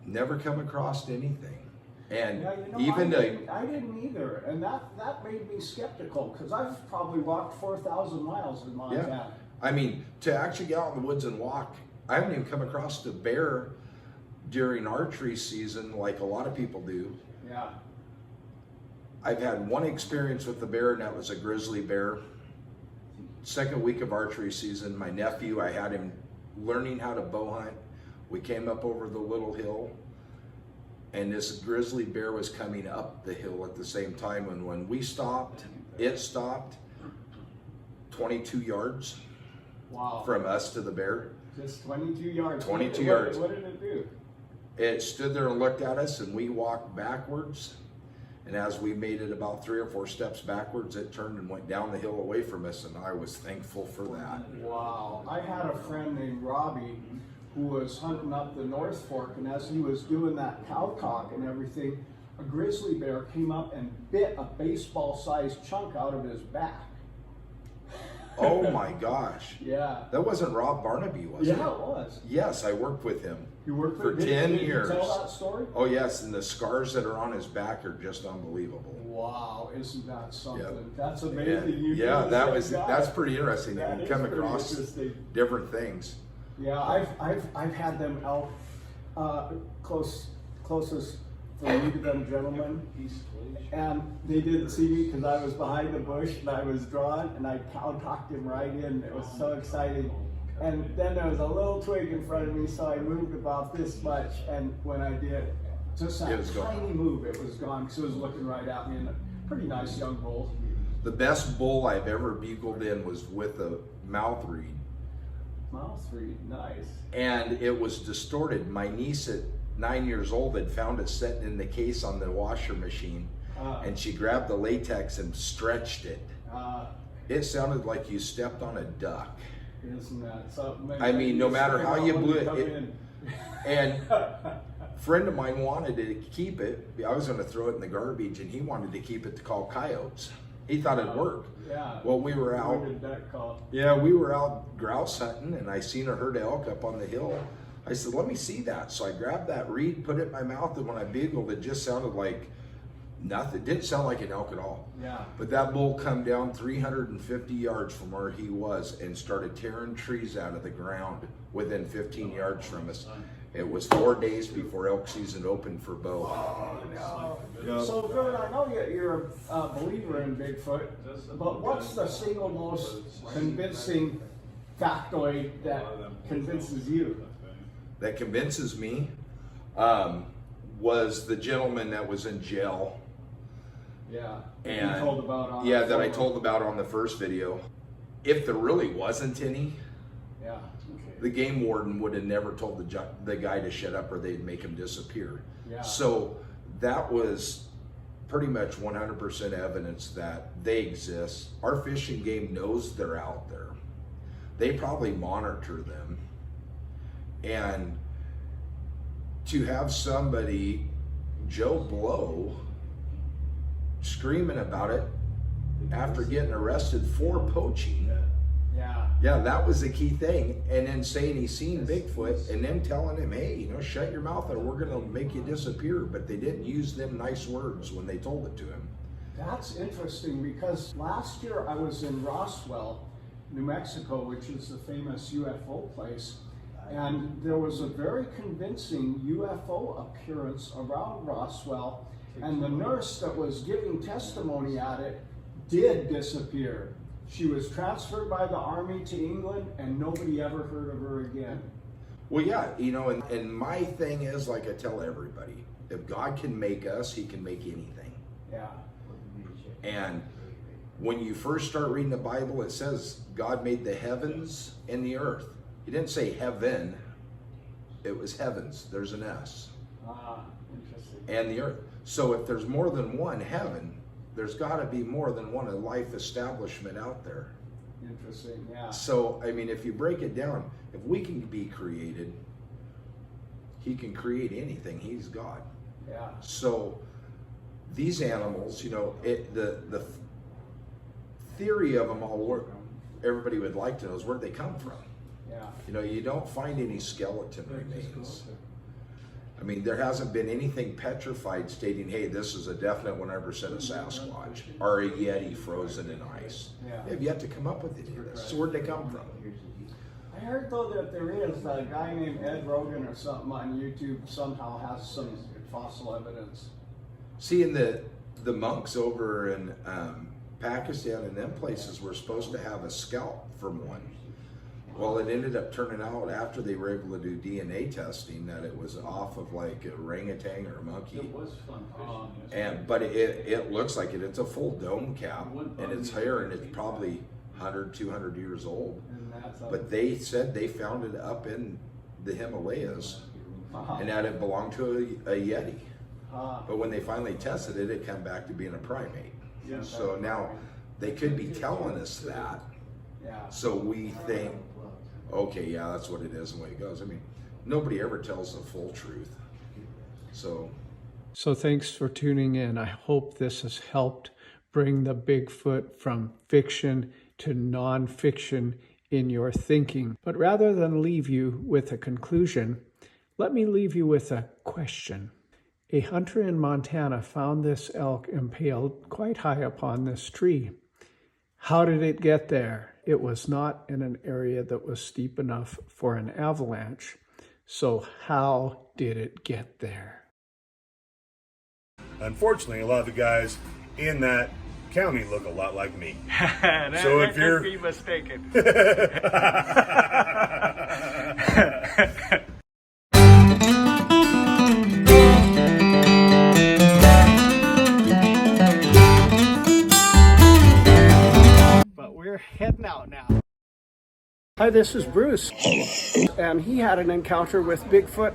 Never come across anything. And I didn't either, and that made me skeptical, because I've probably walked 4,000 miles in Montana. Yeah. I mean, to actually get out in the woods and walk, I haven't even come across the bear during archery season like a lot of people do. Yeah. I've had one experience with the bear, and that was a grizzly bear. Second week of archery season, my nephew, I had him learning how to bow hunt. We came up over the little hill, and this grizzly bear was coming up the hill at the same time. And when we stopped, it stopped 22 yards from us to the bear. Just 22 yards. 22 yards. What did it do? It stood there and looked at us, and we walked backwards. And as we made it about 3 or 4 steps backwards, it turned and went down the hill away from us, and I was thankful for that. Wow. I had a friend named Robbie who was hunting up the North Fork, and as he was doing that cowcock and everything, a grizzly bear came up and bit a baseball-sized chunk out of his back. Oh my gosh. Yeah. That wasn't Rob Barnaby, was it? Yeah, it was. Yes, I worked with him. You worked for 10 years. Did you tell that story? Oh yes, and the scars that are on his back are just unbelievable. Wow, isn't that something? Yep. That's amazing. Yeah, that's pretty interesting. That you come across different things. Yeah, I've had them out closest for me to them gentlemen. And they didn't see me because I was behind the bush and I was drawn, and I cow-talked him right in. It was so exciting. And then there was a little twig in front of me, so I moved about this much, and when I did, just that tiny move, it was gone because it was looking right at me, and a pretty nice young bull. The best bull I've ever bugled in was with a mouth reed. Mouth reed, nice. And it was distorted. My niece at 9 years old had found it sitting in the case on the washer machine, and she grabbed the latex and stretched it. It sounded like you stepped on a duck. Isn't that something? I mean, no matter how you blew it, and a friend of mine wanted to keep it. I was going to throw it in the garbage, and he wanted to keep it to call coyotes. He thought it'd work. Yeah. Well, we were out. What did that call? Yeah, we were out grouse hunting, and I seen a herd of elk up on the hill. I said, let me see that. So I grabbed that reed, put it in my mouth, and when I bugled, it just sounded like nothing. It didn't sound like an elk at all. Yeah. But that bull come down 350 yards from where he was and started tearing trees out of the ground within 15 yards from us. It was 4 days before elk season opened for bow. Yeah. So, Vern, I know you're a believer in Bigfoot, but what's the single most convincing factoid that convinces you? That convinces me was the gentleman that was in jail. Yeah. And you told about on yeah, that I told about on the first video. If there really wasn't any, yeah, the game warden would have never told the guy to shut up, or they'd make him disappear. Yeah. So that was pretty much 100% evidence that they exist. Our fishing game knows they're out there. They probably monitor them. And to have somebody, Joe Blow, screaming about it after getting arrested for poaching. Yeah. Yeah, that was the key thing. And then saying he's seen Bigfoot, and them telling him, hey, you know, shut your mouth or we're gonna make you disappear. But they didn't use them nice words when they told it to him. That's interesting, because last year I was in Roswell, New Mexico, which is the famous UFO place. And there was a very convincing UFO appearance around Roswell, and the nurse that was giving testimony at it did disappear. She was transferred by the Army to England, and nobody ever heard of her again. Well, yeah, you know, and my thing is, like I tell everybody, if God can make us, he can make anything. Yeah. And when you first start reading the Bible, it says God made the heavens and the earth. He didn't say heaven, it was heavens. There's an S. Interesting. And the earth. So if there's more than one heaven, there's got to be more than one life establishment out there. Interesting, yeah. So, I mean, if you break it down, if we can be created, he can create anything. He's God. Yeah. So these animals, you know, the theory of them all, everybody would like to know is where'd they come from. Yeah. You know, you don't find any skeleton remains. I mean, there hasn't been anything petrified stating, hey, this is a definite 100% a Sasquatch or a Yeti frozen in ice. Yeah. They've yet to come up with any of this. So where'd they come from? I heard, though, that there is a guy named Ed Rogan or something on YouTube somehow has some fossil evidence. See, in the monks over in Pakistan and them places were supposed to have a scalp from one. Well, it ended up turning out after they were able to do DNA testing that it was off of like a orangutan or a monkey. It was fun fishing. But it looks like it. It's a full dome cap, and it's hair, and it's probably 100, 200 years old. But they said they found it up in the Himalayas, and that it belonged to a Yeti. But when they finally tested it, it came back to being a primate. Yeah. So now they could be telling us that. Yeah. So we think, okay, yeah, that's what it is and the way it goes. I mean, nobody ever tells the full truth. So thanks for tuning in. I hope this has helped bring the Bigfoot from fiction to nonfiction in your thinking. But rather than leave you with a conclusion, let me leave you with a question. A hunter in Montana found this elk impaled quite high upon this tree. How did it get there? It was not in an area that was steep enough for an avalanche. So how did it get there? Unfortunately, a lot of the guys in that county look a lot like me. So if you're be mistaken. But we're heading out now. Hi, this is Bruce. And he had an encounter with Bigfoot.